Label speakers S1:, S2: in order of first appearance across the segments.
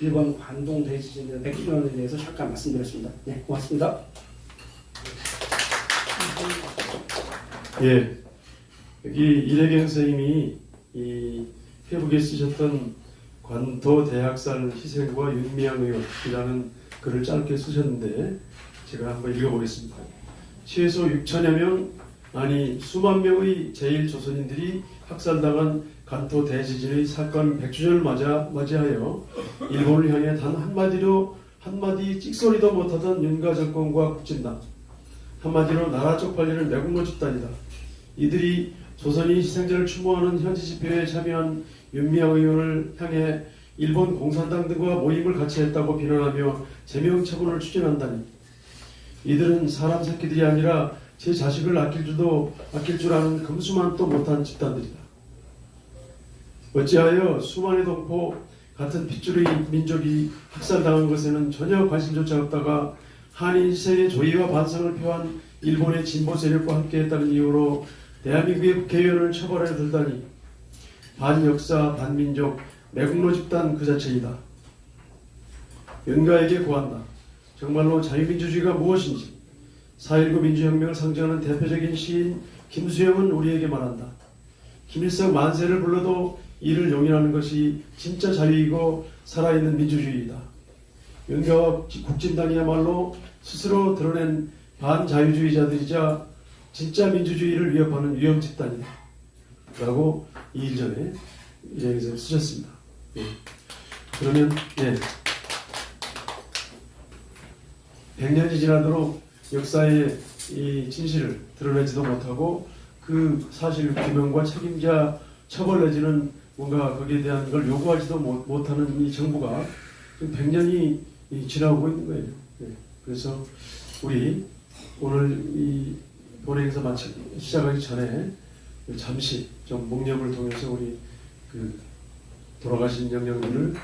S1: 1번 관동 대지진 100주년에 대해서 잠깐 말씀드렸습니다. 네, 고맙습니다.
S2: 예, 여기 이래경 선생님이 이 페북에 쓰셨던 관도 대학살 희생과 윤미향 의원이라는 글을 짧게 쓰셨는데 제가 한번 읽어보겠습니다. 최소 6천여 명, 아니 수만 명의 제1조선인들이 학살당한 간토 대지진의 사건 100주년을 맞이하여 일본을 향해 단 한마디 찍소리도 못하던 윤가 정권과 국진당, 한마디로 나라 쪽팔리는 매국노 집단이다. 이들이 조선인 희생자를 추모하는 현지 집회에 참여한 윤미향 의원을 향해 일본 공산당 등과 모임을 같이 했다고 비난하며 제명 처분을 추진한다니, 이들은 사람 새끼들이 아니라 제 자식을 아낄 줄 아는 금수만도 못한 집단들이다. 어찌하여 수만의 동포 같은 핏줄의 민족이 학살당한 것에는 전혀 관심조차 없다가 한인 희생의 조의와 반성을 표한 일본의 진보 세력과 함께했다는 이유로 대한민국의 국회의원을 처벌해 들다니, 반역사, 반민족, 매국노 집단 그 자체이다. 윤가에게 구한다. 정말로 자유민주주의가 무엇인지 4.19 민주혁명을 상징하는 대표적인 시인 김수영은 우리에게 말한다. 김일성 만세를 불러도 이를 용인하는 것이 진짜 자유이고 살아있는 민주주의이다. 윤가와 국진당이야말로 스스로 드러낸 반자유주의자들이자 진짜 민주주의를 위협하는 위험 집단이다. 라고 2일 전에 이야기에서 쓰셨습니다. 예. 그러면 100년이 지나도록 역사의 이 진실을 드러내지도 못하고 그 사실 규명과 책임자 처벌 내지는 뭔가 거기에 대한 걸 요구하지도 못하는 이 정부가 지금 100년이 지나고 있는 거예요. 네. 그래서 우리 오늘 이 본회의에서 시작하기 전에 잠시 좀 묵념을 통해서 우리 그 돌아가신 영령님을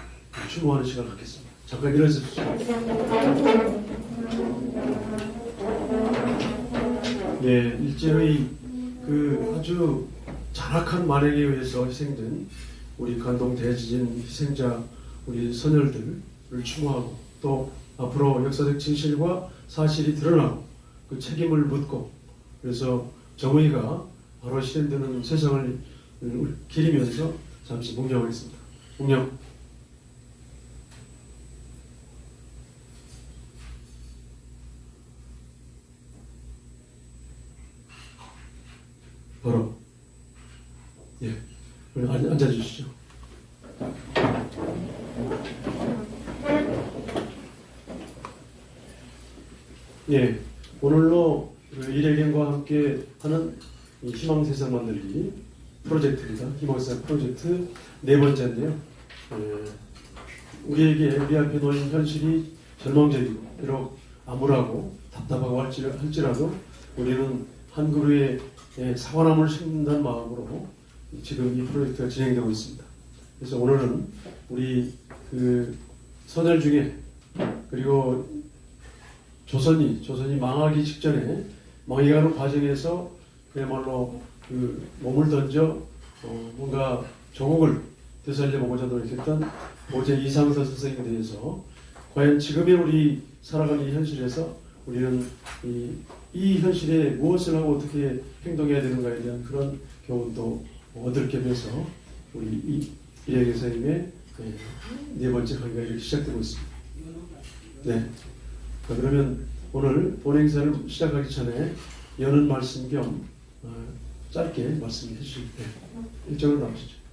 S2: 추모하는 시간을 갖겠습니다. 잠깐 일어서주시죠. 예, 일제의 그 아주 잔악한 만행에 의해서 희생된 우리 관동 대지진 희생자 우리 선열들을 추모하고, 또 앞으로 역사적 진실과 사실이 드러나고 그 책임을 묻고, 그래서 정의가 바로 실현되는 세상을 기리면서 잠시 묵념하겠습니다. 묵념. 바로 예, 앉아주시죠. 예, 오늘로 이래경과 함께 하는 희망세상 만들기 프로젝트입니다. 희망세상 프로젝트 네 번째인데요. 우리 앞에 놓인 현실이 절망적이고 비록 암울하고 답답하고 할지라도 우리는 한 그루의 사과나무를 심는다는 마음으로 지금 이 프로젝트가 진행되고 있습니다. 그래서 오늘은 우리 그 선열 중에, 그리고 조선이 망하기 직전에 망해가는 과정에서 그야말로 그 몸을 던져 뭔가 조국을 되살려보고자 노력했던 보제 이상서 선생님에 대해서 과연 지금의 우리 살아가는 이 현실에서 우리는 이 현실에 무엇을 하고 어떻게 행동해야 되는가에 대한 그런 교훈도 얻을 겸해서 우리 이래경 선생님의 네 번째 강의가 이렇게 시작되고 있습니다. 네. 그러면 오늘 본행사를 시작하기 전에 여는 말씀 겸 짧게 말씀해 주실 때 일정으로 나오시죠.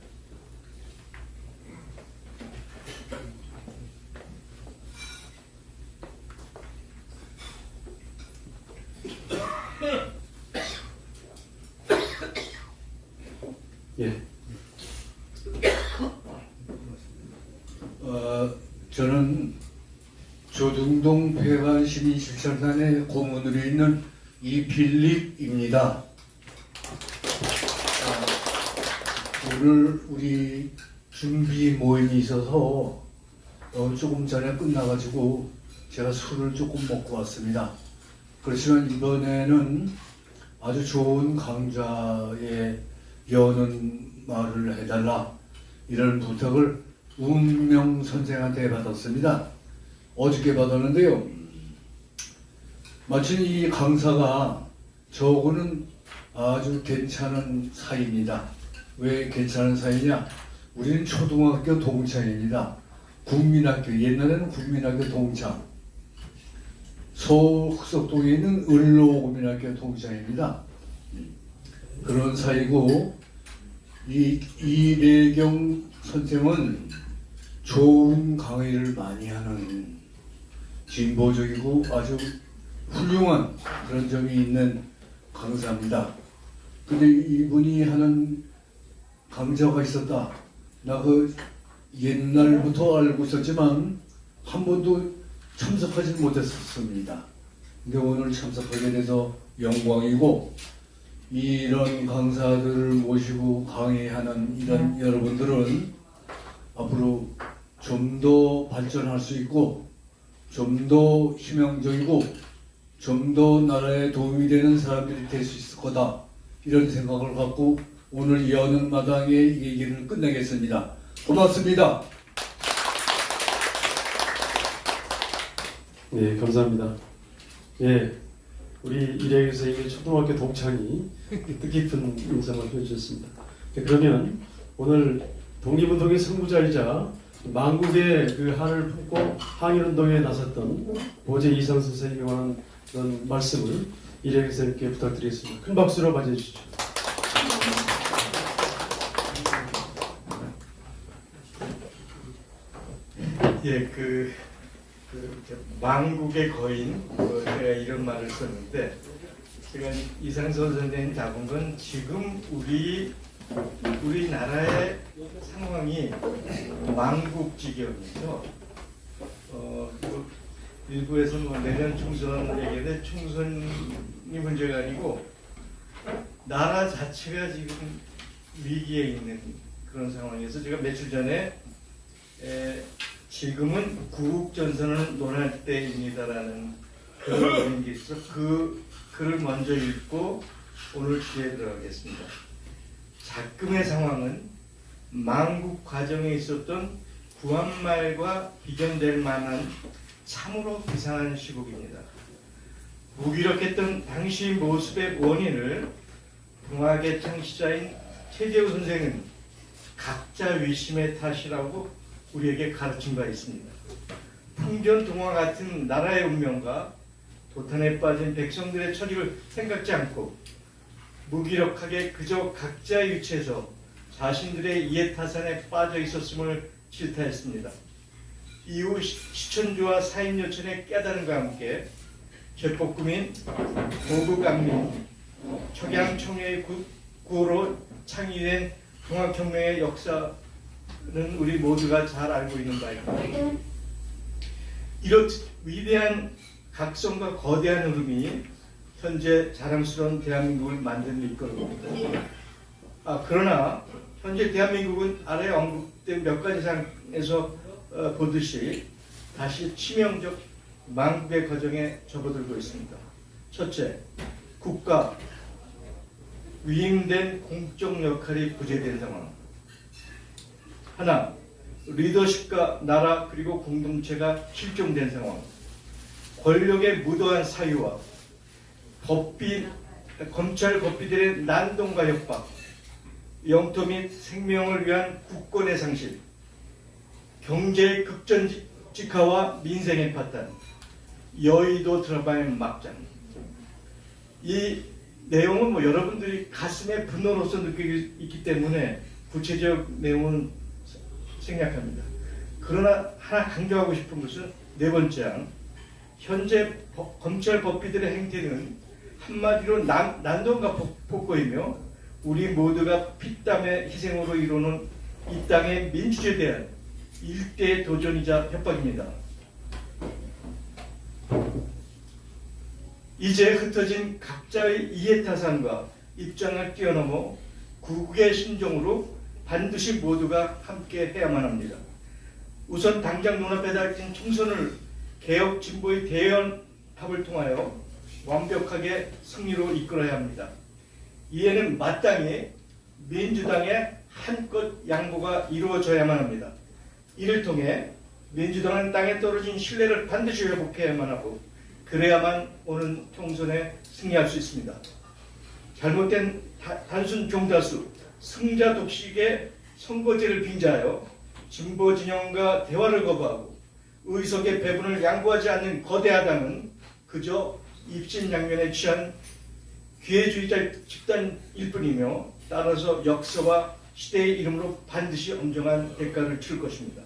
S2: 예.
S3: 저는 조중동 폐관시민실천단의 고문으로 있는 이필립입니다. 오늘 우리 준비 모임이 있어서 조금 전에 끝나가지고 제가 술을 조금 먹고 왔습니다. 그렇지만 이번에는 아주 좋은 강좌에 여는 말을 해달라, 이런 부탁을 운명 선생한테 받았습니다. 어저께 받았는데요. 마침 이 강사가 저하고는 아주 괜찮은 사이입니다. 왜 괜찮은 사이냐? 우리는 초등학교 동창입니다. 국민학교, 옛날에는 국민학교 동창. 서울 흑석동에 있는 을로국민학교 동창입니다. 그런 사이고, 이 이래경 선생은 좋은 강의를 많이 하는 진보적이고 아주 훌륭한 그런 점이 있는 강사입니다. 근데 이분이 하는 강좌가 있었다. 나 그 옛날부터 알고 있었지만 한 번도 참석하지 못했었습니다. 근데 오늘 참석하게 돼서 영광이고, 이런 강사들을 모시고 강의하는 이런 여러분들은 앞으로 좀 더 발전할 수 있고, 좀 더 희망적이고, 좀 더 나라에 도움이 되는 사람들이 될 수 있을 거다. 이런 생각을 갖고 오늘 여는 마당의 얘기를 끝내겠습니다. 고맙습니다.
S2: 네, 감사합니다. 예, 우리 이래경 선생님의 초등학교 동창이 뜻깊은 인상을 해주셨습니다. 네, 그러면 오늘 독립운동의 선구자이자 만국의 그 한을 품고 항일운동에 나섰던 보제 이상 선생님에 관한 그런 말씀을 이래경 선생님께 부탁드리겠습니다. 큰 박수로 맞이해 주시죠.
S4: 예, 만국의 거인, 제가 이런 말을 썼는데, 제가 이상선 선생님 잡은 건 지금 우리나라의 상황이 만국 지경이죠. 일부에서 내년 총선 얘기하는데 총선이 문제가 아니고 나라 자체가 지금 위기에 있는 그런 상황에서 제가 며칠 전에 지금은 구국전선을 논할 때입니다라는 글을 올린 게 있어서 그 글을 먼저 읽고 오늘 주제에 들어가겠습니다. 작금의 상황은 만국 과정에 있었던 구한말과 비견될 만한 참으로 비상한 시국입니다. 무기력했던 당시 모습의 원인을 동학의 창시자인 최재우 선생은 각자 위심의 탓이라고 우리에게 가르친 바 있습니다. 풍전 동화 같은 나라의 운명과 도탄에 빠진 백성들의 처지를 생각지 않고 무기력하게 그저 각자의 위치에서 자신들의 이해타산에 빠져 있었음을 질타했습니다. 이후 시천주와 사임여천의 깨달음과 함께 제법구민, 고국강민, 척양청의 구호로 창의된 동학혁명의 역사는 우리 모두가 잘 알고 있는 바입니다. 이렇듯 위대한 각성과 거대한 흐름이 현재 자랑스러운 대한민국을 만든 데 이끌고 있습니다. 그러나 현재 대한민국은 아래 언급된 몇 가지 상에서 보듯이 다시 치명적 만국의 과정에 접어들고 있습니다. 첫째, 국가, 위임된 공적 역할이 부재된 상황. 하나, 리더십과 나라 그리고 공동체가 실종된 상황. 권력의 무도한 사유와 검찰 법비들의 난동과 협박, 영토 및 생명을 위한 국권의 상실, 경제의 극전직하와 민생의 파탄, 여의도 드라마의 막장. 이 내용은 여러분들이 가슴에 분노로서 느끼고 있기 때문에 구체적 내용은 생략합니다. 그러나 하나 강조하고 싶은 것은 네 번째 항, 현재 검찰 법비들의 행태는 한마디로 난동과 폭거이며 우리 모두가 피땀의 희생으로 이루는 이 땅의 민주주의에 대한 일대의 도전이자 협박입니다. 이제 흩어진 각자의 이해타산과 입장을 뛰어넘어 구국의 심정으로 반드시 모두가 함께 해야만 합니다. 우선 당장 눈앞에 닥친 총선을 개혁 진보의 대연합을 통하여 완벽하게 승리로 이끌어야 합니다. 이에는 마땅히 민주당의 한껏 양보가 이루어져야만 합니다. 이를 통해 민주당은 땅에 떨어진 신뢰를 반드시 회복해야만 하고 그래야만 오는 총선에 승리할 수 있습니다. 잘못된 단순 종다수, 승자 독식의 선거제를 빙자하여 진보 진영과 대화를 거부하고 의석의 배분을 양보하지 않는 거대하다는 그저 입신양면에 취한 기회주의자 집단일 뿐이며 따라서 역사와 시대의 이름으로 반드시 엄정한 대가를 치를 것입니다.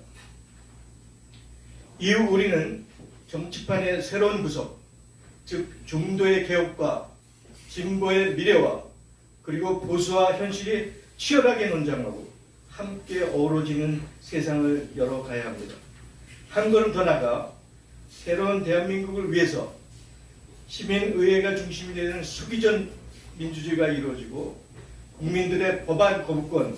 S4: 이후 우리는 정치판의 새로운 구석, 즉 중도의 개혁과 진보의 미래와 그리고 보수와 현실이 치열하게 논쟁하고 함께 어우러지는 세상을 열어가야 합니다. 한 걸음 더 나아가 새로운 대한민국을 위해서 시민의회가 중심이 되는 수기전 민주주의가 이루어지고 국민들의 법안 거부권,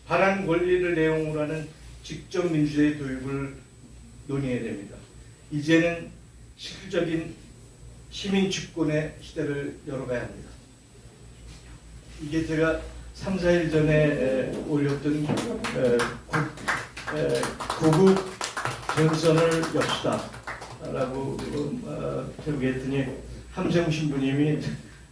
S4: 발언 권리를 내용으로 하는 직접 민주주의 도입을 논의해야 됩니다. 이제는 실질적인 시민 주권의 시대를 열어가야 합니다. 이게 제가 3, 4일 전에 올렸던 구국 전선을 엽시다 라고 제목에 했더니 함세웅 신부님이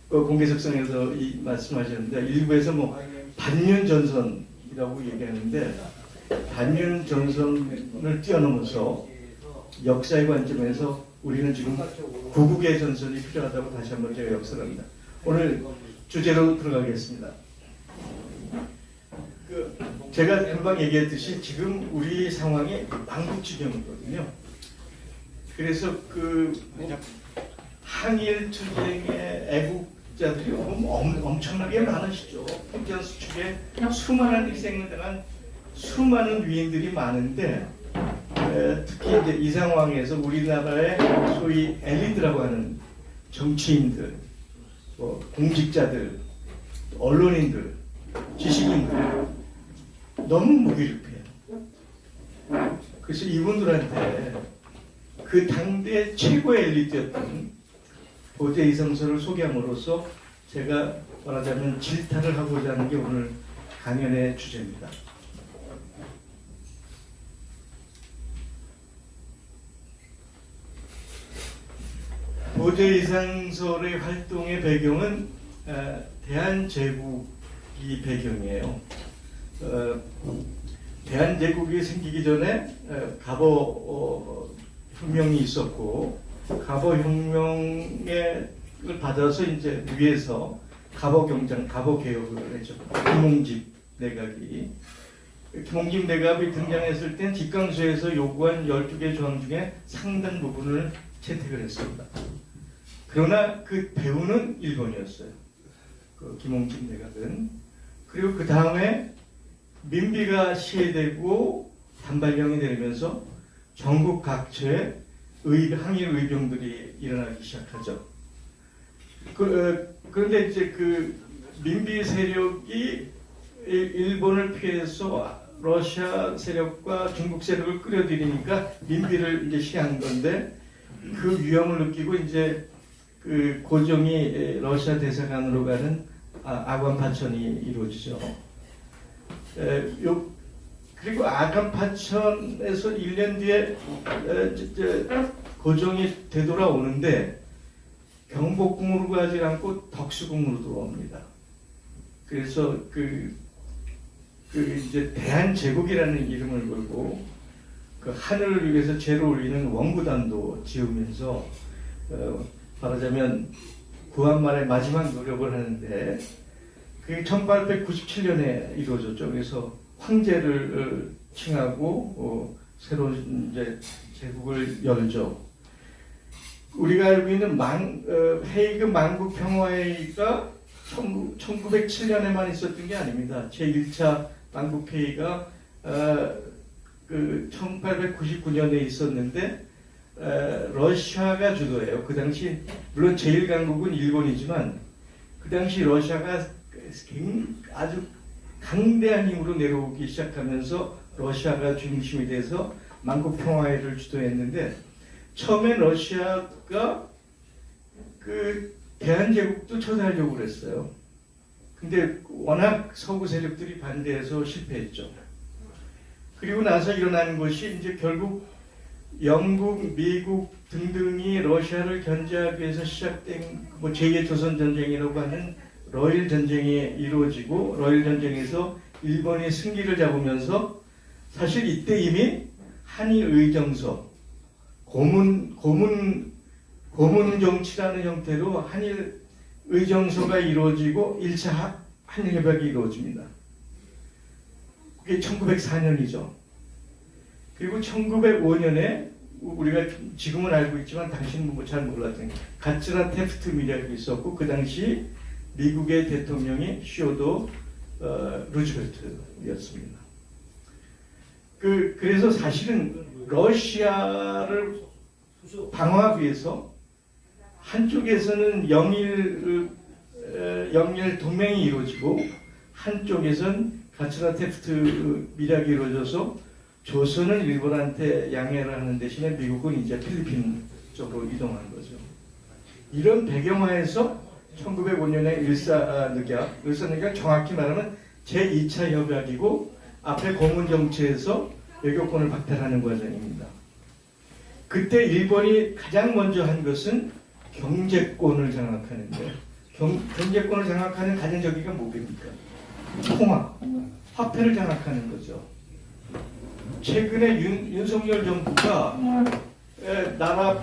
S4: 공개석상에서 이 말씀하셨는데 일부에서 뭐 반윤 전선이라고 얘기하는데 반윤 전선을 뛰어넘어서 역사의 관점에서 우리는 지금 구국의 전선이 필요하다고 다시 한번 제가 역설합니다. 오늘 주제로 들어가겠습니다. 제가 금방 얘기했듯이 지금 우리 상황이 망국지경이거든요. 그래서 한일 전쟁의 애국자들이 엄청나게 많으시죠. 풍전 수축에 수많은 희생을 당한 수많은 위인들이 많은데 특히 이제 이 상황에서 우리나라의 소위 엘리트라고 하는 정치인들, 공직자들, 언론인들, 지식인들 너무 무기력해요. 그래서 이분들한테 그 당대 최고의 엘리트였던 보제 이성서를 소개함으로써 제가 말하자면 질타를 하고자 하는 게 오늘 강연의 주제입니다. 보제 이성설의 활동의 배경은 대한제국이 배경이에요. 대한제국이 생기기 전에 갑오 혁명이 있었고 갑오 혁명을 받아서 이제 위에서 갑오 경장, 갑오 개혁을 했죠. 김홍집 내각이. 김홍집 내각이 등장했을 땐 직강서에서 요구한 12개 조항 중에 상당 부분을 채택을 했습니다. 그러나 그 배후는 일본이었어요. 그 김홍집 내각은. 그리고 그 다음에 민비가 시해되고 단발령이 내리면서 전국 각처에 항일 의병들이 일어나기 시작하죠. 그런데 이제 그 민비 세력이 일본을 피해서 러시아 세력과 중국 세력을 끌어들이니까 민비를 이제 시한 건데 그 위험을 느끼고 이제 그 고종이 러시아 대사관으로 가는 아관 파천이 이루어지죠. 그리고 아간 파천에서 1년 뒤에 고종이 되돌아오는데 경복궁으로 가지 않고 덕수궁으로 들어옵니다. 그래서 이제 대한제국이라는 이름을 걸고 그 하늘을 위해서 죄를 올리는 원구단도 지으면서 말하자면 구한말의 마지막 노력을 하는데 그게 1897년에 이루어졌죠. 그래서 황제를 칭하고 새로운 이제 제국을 열죠. 우리가 알고 있는 헤이그 만국평화회의가 1907년에만 있었던 게 아닙니다. 제1차 만국회의가 1899년에 있었는데 러시아가 주도해요. 그 당시 물론 제1강국은 일본이지만 그 당시 러시아가 아주 강대한 힘으로 내려오기 시작하면서 러시아가 중심이 돼서 만국평화회의를 주도했는데 처음엔 러시아가 그 대한제국도 초대하려고 그랬어요. 근데 워낙 서구 세력들이 반대해서 실패했죠. 그리고 나서 일어나는 것이 이제 결국 영국, 미국 등등이 러시아를 견제하기 위해서 시작된 뭐 제2의 조선 전쟁이라고 하는 러일 전쟁이 이루어지고 러일 전쟁에서 일본이 승기를 잡으면서 사실 이때 이미 한일 의정서 고문 정치라는 형태로 한일 의정서가 이루어지고 1차 한일 협약이 이루어집니다. 그게 1904년이죠. 그리고 1905년에 우리가 지금은 알고 있지만 당신은 뭐 잘 몰랐던 가츠라 테프트 미략이 있었고 그 당시 미국의 대통령이 시오도 루즈벨트였습니다. 그래서 사실은 러시아를 방어하기 위해서 한쪽에서는 영일 동맹이 이루어지고 한쪽에선 가츠라 테프트 미략이 이루어져서 조선은 일본한테 양해를 하는 대신에 미국은 이제 필리핀 쪽으로 이동한 거죠. 이런 배경하에서 1905년에 일사늑약 정확히 말하면 제2차 협약이고 앞에 고문 정치에서 외교권을 박탈하는 과정입니다. 그때 일본이 가장 먼저 한 것은 경제권을 장악하는 거예요. 경제권을 장악하는 가장 저기가 뭡니까? 통화, 화폐를 장악하는 거죠. 최근에 윤석열 정부가 나라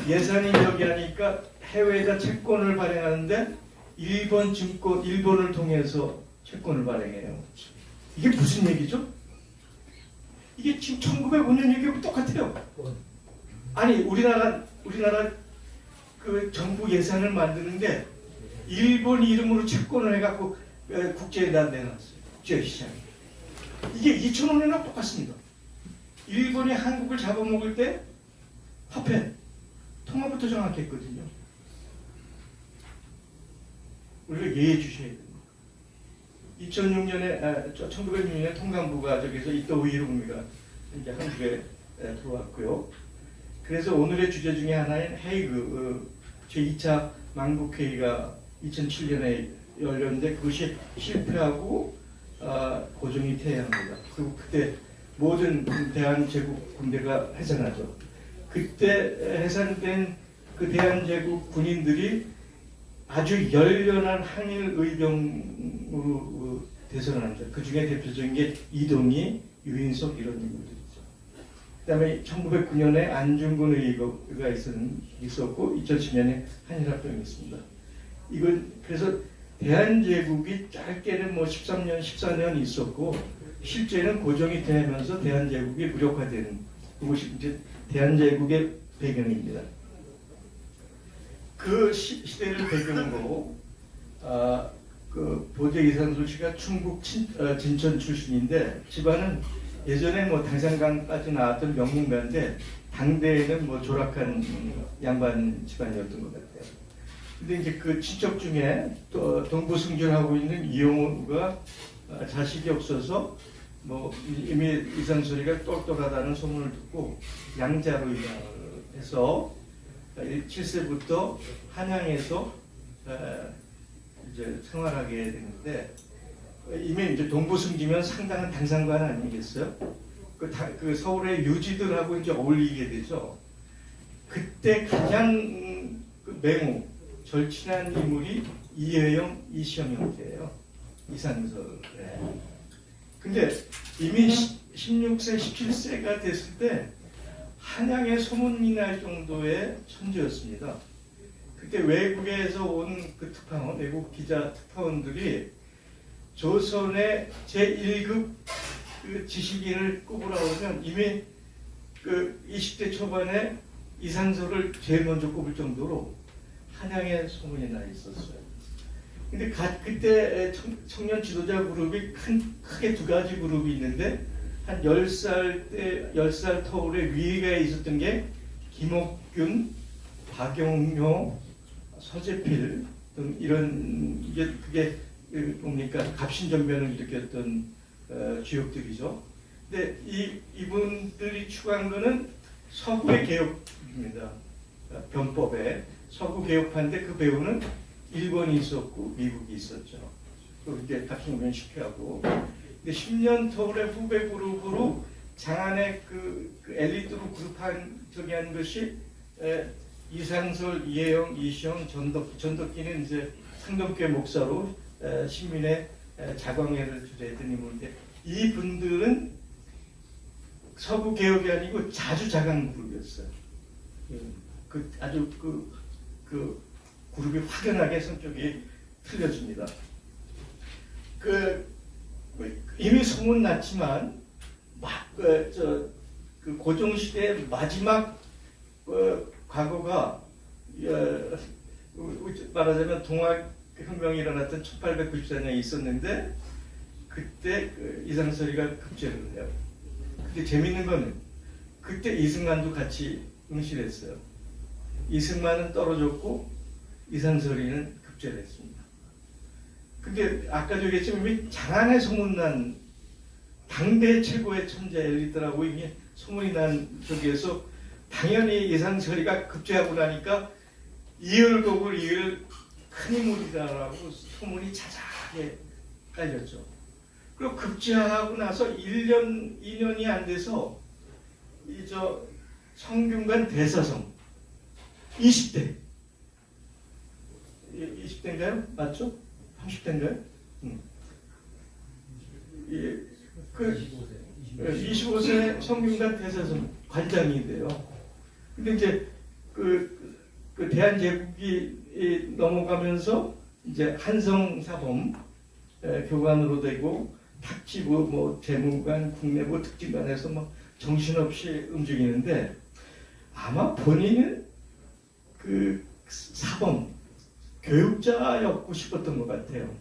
S4: 예산이 여기 하니까 해외에다 채권을 발행하는데 일본을 통해서 채권을 발행해요. 이게 무슨 얘기죠? 이게 지금 1905년 얘기하고 똑같아요. 아니 우리나라 그 정부 예산을 만드는데 일본 이름으로 채권을 해갖고 국제에다 내놨어요. 국제시장에. 이게 2005년이랑 똑같습니다. 일본이 한국을 잡아먹을 때 화폐, 통화부터 정확했거든요. 우리가 예의해 주셔야 됩니다. 1906년에 통감부가 저기서 이토 우이루미가 이제 한국에 들어왔고요. 그래서 오늘의 주제 중에 하나인 헤이그 제2차 망국회의가 2007년에 열렸는데 그것이 실패하고 고종이 퇴위합니다. 그리고 그때 모든 대한제국 군대가 해산하죠. 그때 해산된 그 대한제국 군인들이 아주 열렬한 한일 의병으로 대선합니다. 그 중에 대표적인 게 이동희, 유인석 이런 인물들이죠. 그다음에 1909년에 안중근 의거가 있었고 2010년에 한일합병이 있습니다. 이건 그래서 대한제국이 짧게는 뭐 13년, 14년 있었고 실제는 고종이 되면서 대한제국이 무력화되는 그것이 이제 대한제국의 배경입니다. 그 시대를 배경으로 그 보제 이상솔 씨가 충북 진천 출신인데 집안은 예전에 뭐 당산강까지 나왔던 명문가인데 당대에는 뭐 조락한 양반 집안이었던 것 같아요. 근데 이제 그 친척 중에 또 동부승주하고 있는 이용우가 자식이 없어서 뭐 이미 이상솔이가 똘똘하다는 소문을 듣고 양자로 해서 7세부터 한양에서 이제 생활하게 되는데 이미 이제 동부승지면 상당한 당상관 아니겠어요? 그 서울의 유지들하고 이제 어울리게 되죠. 그때 가장 맹우 절친한 인물이 이혜영, 이시영 형제예요. 이상설에. 근데 이미 16세, 17세가 됐을 때 한양에 소문이 날 정도의 천재였습니다. 그때 외국에서 온 그 특파원, 외국 기자 특파원들이 조선의 제1급 그 지식인을 꼽으라고 하면 이미 그 20대 초반에 이상설을 제일 먼저 꼽을 정도로 한양에 소문이 나 있었어요. 근데 그때 청년 지도자 그룹이 크게 두 가지 그룹이 있는데 한 10살 터울의 위에 있었던 게 김옥균, 박용효, 서재필 등 이런 그게 뭡니까 갑신전변을 일으켰던 주역들이죠. 근데 이분들이 추구한 거는 서구의 개혁입니다. 변법에 서구 개혁파인데 그 배우는 일본이 있었고 미국이 있었죠. 또 이렇게 갑신전변 실패하고 근데 10년 터울의 후배 그룹으로 장안의 그 엘리트로 그룹한 저기 한 것이 이상설, 이혜영, 이시영, 전덕기는 이제 상동교회 목사로 신민의 자광회를 주재했던 인물인데 이 분들은 서구 개혁이 아니고 자주 자강 그룹이었어요. 그 아주 그 그룹이 확연하게 성격이 틀려집니다. 이미 소문 났지만 그 고종 시대 마지막 과거가 말하자면 동학혁명이 일어났던 1894년에 있었는데 그때 이상설이가 급제를 해요. 근데 재밌는 거는 그때 이승만도 같이 응실했어요. 이승만은 떨어졌고 이상설이는 급제를 했습니다. 근데 아까 얘기했지만 이미 장안에 소문난 당대 최고의 천재 엘리트라고 이미 소문이 난 쪽에서 당연히 이상설이가 급제하고 나니까 이을곡을 이을 큰 인물이다라고 소문이 자자하게 깔렸죠. 그리고 급제하고 나서 1년, 2년이 안 돼서 성균관 대사성 20대 20대인가요? 맞죠? 30대인가요? 25세 성균관 대사성 관장이 돼요. 근데 이제 그 대한제국이 넘어가면서 이제 한성사범 교관으로 되고 탁지부 재무관, 국내부 특징관에서 정신없이 움직이는데 아마 본인은 그 사범 교육자였고 싶었던 것 같아요.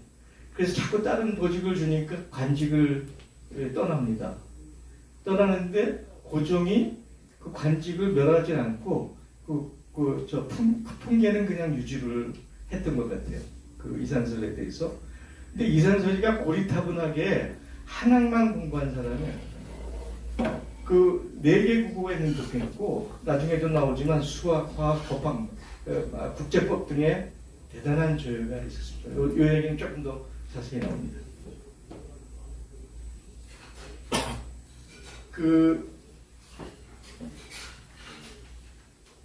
S4: 그래서 자꾸 다른 보직을 주니까 관직을 떠납니다. 떠나는데 고종이 그 관직을 멸하지 않고 풍계는 그냥 유지를 했던 것 같아요. 그 이상설에 대해서. 근데 이상설이가 고리타분하게 한학만 공부한 사람이에요. 그 4개 국어에 능력했고 나중에도 나오지만 수학, 화학, 법학, 국제법 등의 대단한 조예가 있었습니다. 이 얘기는 조금 더 자세히 나옵니다.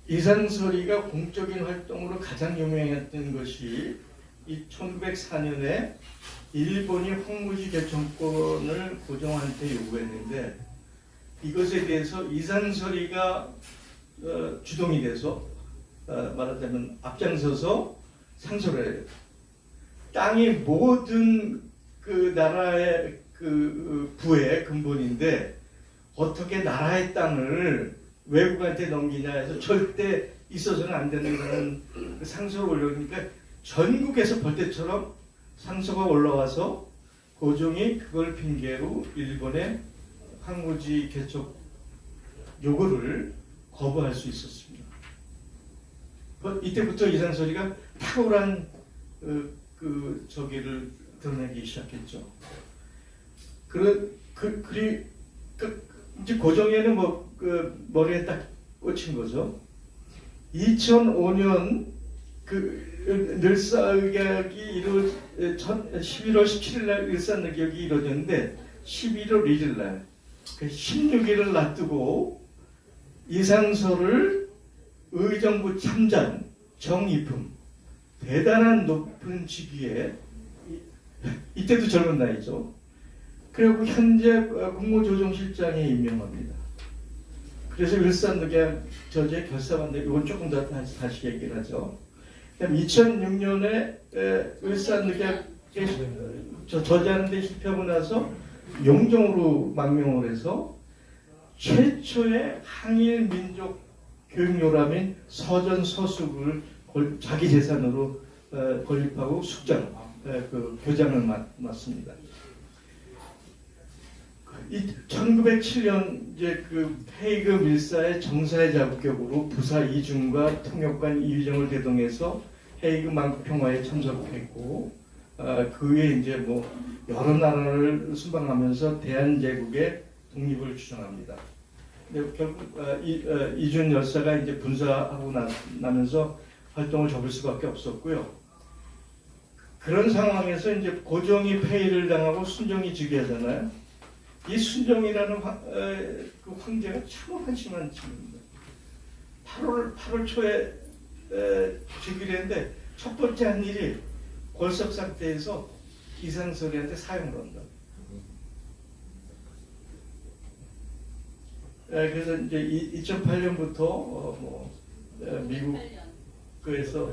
S4: 이상설이가 공적인 활동으로 가장 유명했던 것이 이 1904년에 일본이 황무지 개청권을 고종한테 요구했는데 이것에 대해서 이상설이가 주동이 돼서 말하자면 앞장서서 상소를 해요. 땅이 모든 그 나라의 그 부의 근본인데 어떻게 나라의 땅을 외국한테 넘기냐 해서 절대 있어서는 안 되는 그런 상소를 올려니까 전국에서 벌떼처럼 상소가 올라와서 고종이 그걸 핑계로 일본의 황무지 개척 요구를 거부할 수 있었습니다. 이때부터 이상설이가 탁월한 저기를 드러내기 시작했죠. 이제 고종에는 머리에 딱 꽂힌 거죠. 2005년 늘사의격이 11월 17일 날 늘사의격이 이루어졌는데 11월 1일 날 16일을 놔두고 이상설을 의정부 참전 정입품 대단한 높은 직위에 이때도 젊은 나이죠. 그리고 현재 국무조정실장에 임명합니다. 그래서 일산늑약 저지에 결사반대 이건 조금 더 다시 얘기를 하죠. 그다음 2006년에 일산늑약 저지하는데 실패하고 나서 용종으로 망명을 해서 최초의 항일 민족 교육요람인 서전 서숙을 자기 재산으로 건립하고 숙장, 교장을 맡습니다. 1907년 이제 헤이그 밀사의 정사의 자격으로 부사 이중과 통역관 이휘정을 대동해서 헤이그 만국평화에 참석했고 그 후에 이제 여러 나라를 순방하면서 대한제국의 독립을 주장합니다. 근데 결국 이준 열사가 이제 분사하고 나면서 활동을 접을 수밖에 없었고요. 그런 상황에서 이제 고종이 폐위를 당하고 순종이 즉위하잖아요. 이 순종이라는 그 황제가 참 한심한 친구입니다. 8월 초에 즉위를 했는데 첫 번째 한 일이 골석상태에서 이상설이한테 사형을 한다. 그래서 이제 2008년부터 미국에서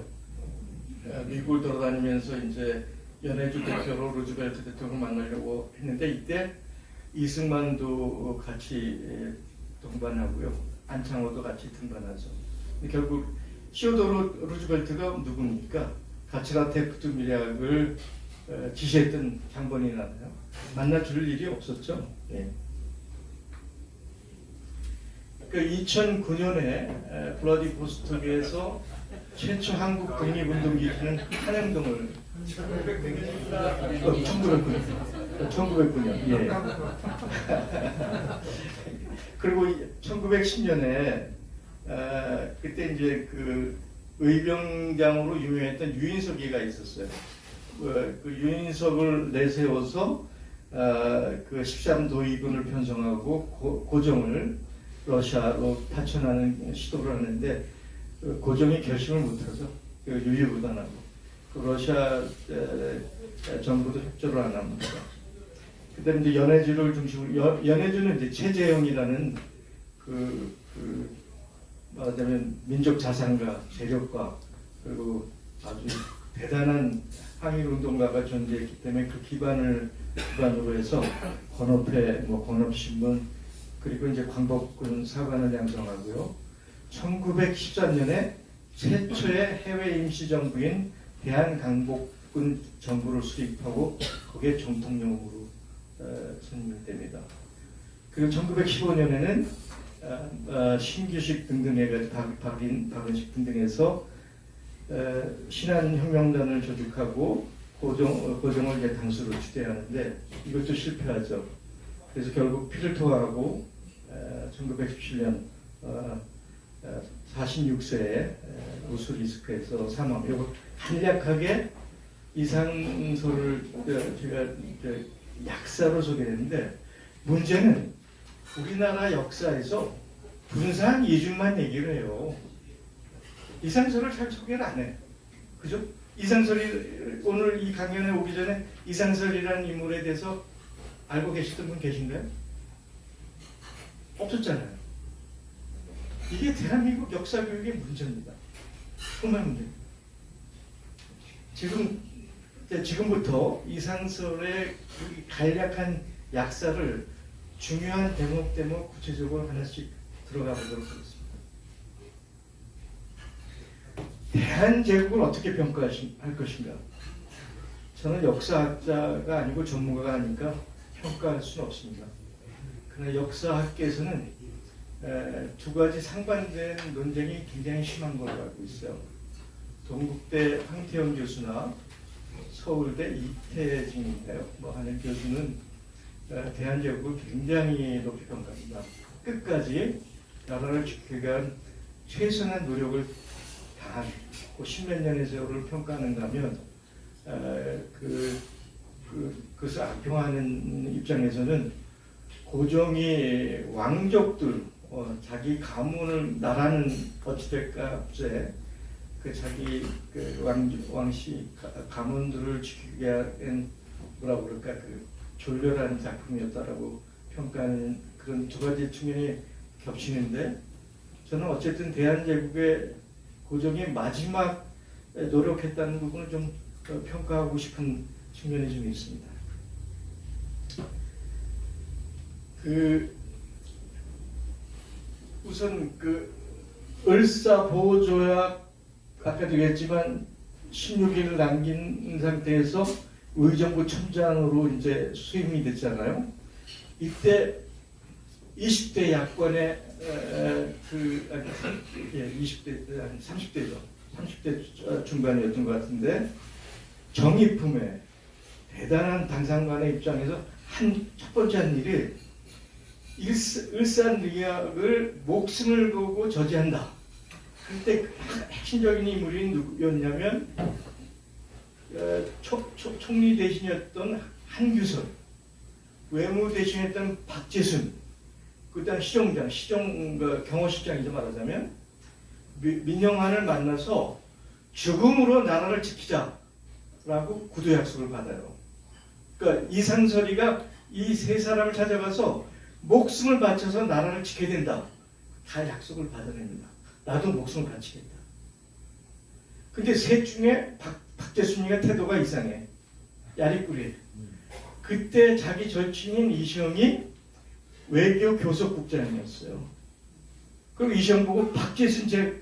S4: 미국을 돌아다니면서 이제 연해주 대표로 루즈벨트 대통령을 만나려고 했는데 이때 이승만도 같이 동반하고요. 안창호도 같이 등반하죠. 결국 시오도르 루즈벨트가 누굽니까? 가츠라 테프트 미략을 지시했던 장본인이잖아요. 만나 줄 일이 없었죠. 예. 그 2009년에 블라디보스토크에서 최초 한국 독립운동기지는 한양동을 1909년. 예. 그리고 1910년에 그때 이제 그 의병장으로 유명했던 유인석이가 있었어요. 그 유인석을 내세워서 그 13도의군을 편성하고 고종을 러시아로 파천하는 시도를 하는데 고종이 결심을 못하죠. 유유부단하고 그 러시아 정부도 협조를 안 합니다. 그다음에 이제 연해주를 중심으로 연해주는 이제 최재형이라는 말하자면 민족 자산가, 재력가 그리고 아주 대단한 항일운동가가 존재했기 때문에 그 기반으로 해서 권업회, 권업신문 그리고 이제 광복군 사관을 양성하고요. 1913년에 최초의 해외 임시정부인 대한강복군 정부를 수립하고 거기에总统령으로 선임이 됩니다. 그리고 1915년에는 신규식 등등에 박은식 등등에서 신한혁명단을 조직하고 고종을 이제 당수로 추대하는데 이것도 실패하죠. 그래서 결국 피를 토하고 1917년 46세에 우스리스크에서 사망하고 간략하게 이상소를 제가 약사로 소개했는데 문제는 우리나라 역사에서 분산 이중만 얘기를 해요. 이상설을 잘 소개를 안 해. 그죠? 이상설이 오늘 이 강연에 오기 전에 이상설이라는 인물에 대해서 알고 계시던 분 계신가요? 없었잖아요. 이게 대한민국 역사 교육의 문제입니다. 정말 문제. 지금부터 이상설의 간략한 약사를 중요한 대목 구체적으로 하나씩 들어가 보도록 하겠습니다. 대한제국을 어떻게 평가할 것인가? 저는 역사학자가 아니고 전문가가 아니니까 평가할 수는 없습니다. 그러나 역사학계에서는 두 가지 상반된 논쟁이 굉장히 심한 걸로 알고 있어요. 동국대 황태영 교수나 서울대 이태진인가요? 하는 교수는 대한제국을 굉장히 높이 평가합니다. 끝까지 나라를 지키기 위한 최선의 노력을 다한 십몇 년의 세월을 평가하는가 하면 그것을 악평하는 입장에서는 고종이 왕족들 자기 가문을 나라는 어찌될까 없에 자기 왕씨 가문들을 지키기 위한 뭐라고 그럴까 졸렬한 작품이었다라고 평가하는 그런 두 가지 측면이 겹치는데 저는 어쨌든 대한제국의 고종이 마지막 노력했다는 부분을 좀 평가하고 싶은 측면이 좀 있습니다. 우선 을사보호조약 아까도 얘기했지만 16일을 남긴 상태에서 의정부 첨장으로 이제 수임이 됐잖아요. 이때 20대 야권의 30대죠. 30대 중반이었던 것 같은데 정의품에 대단한 당상관의 입장에서 첫 번째 한 일이 일산리학을 목숨을 걸고 저지한다. 그때 핵심적인 인물이 누구였냐면 총리 대신이었던 한규선, 외무 대신이었던 박재순, 그다음 경호실장이죠 말하자면 민영환을 만나서 죽음으로 나라를 지키자라고 구두 약속을 받아요. 그러니까 이상설이가 이 세 사람을 찾아가서 목숨을 바쳐서 나라를 지켜야 된다. 다 약속을 받아냅니다. 나도 목숨을 바치겠다. 근데 셋 중에 박재순이가 태도가 이상해. 야리꾸리. 그때 자기 절친인 이시영이 외교 교섭국장이었어요. 그리고 이시영 보고 박재순 제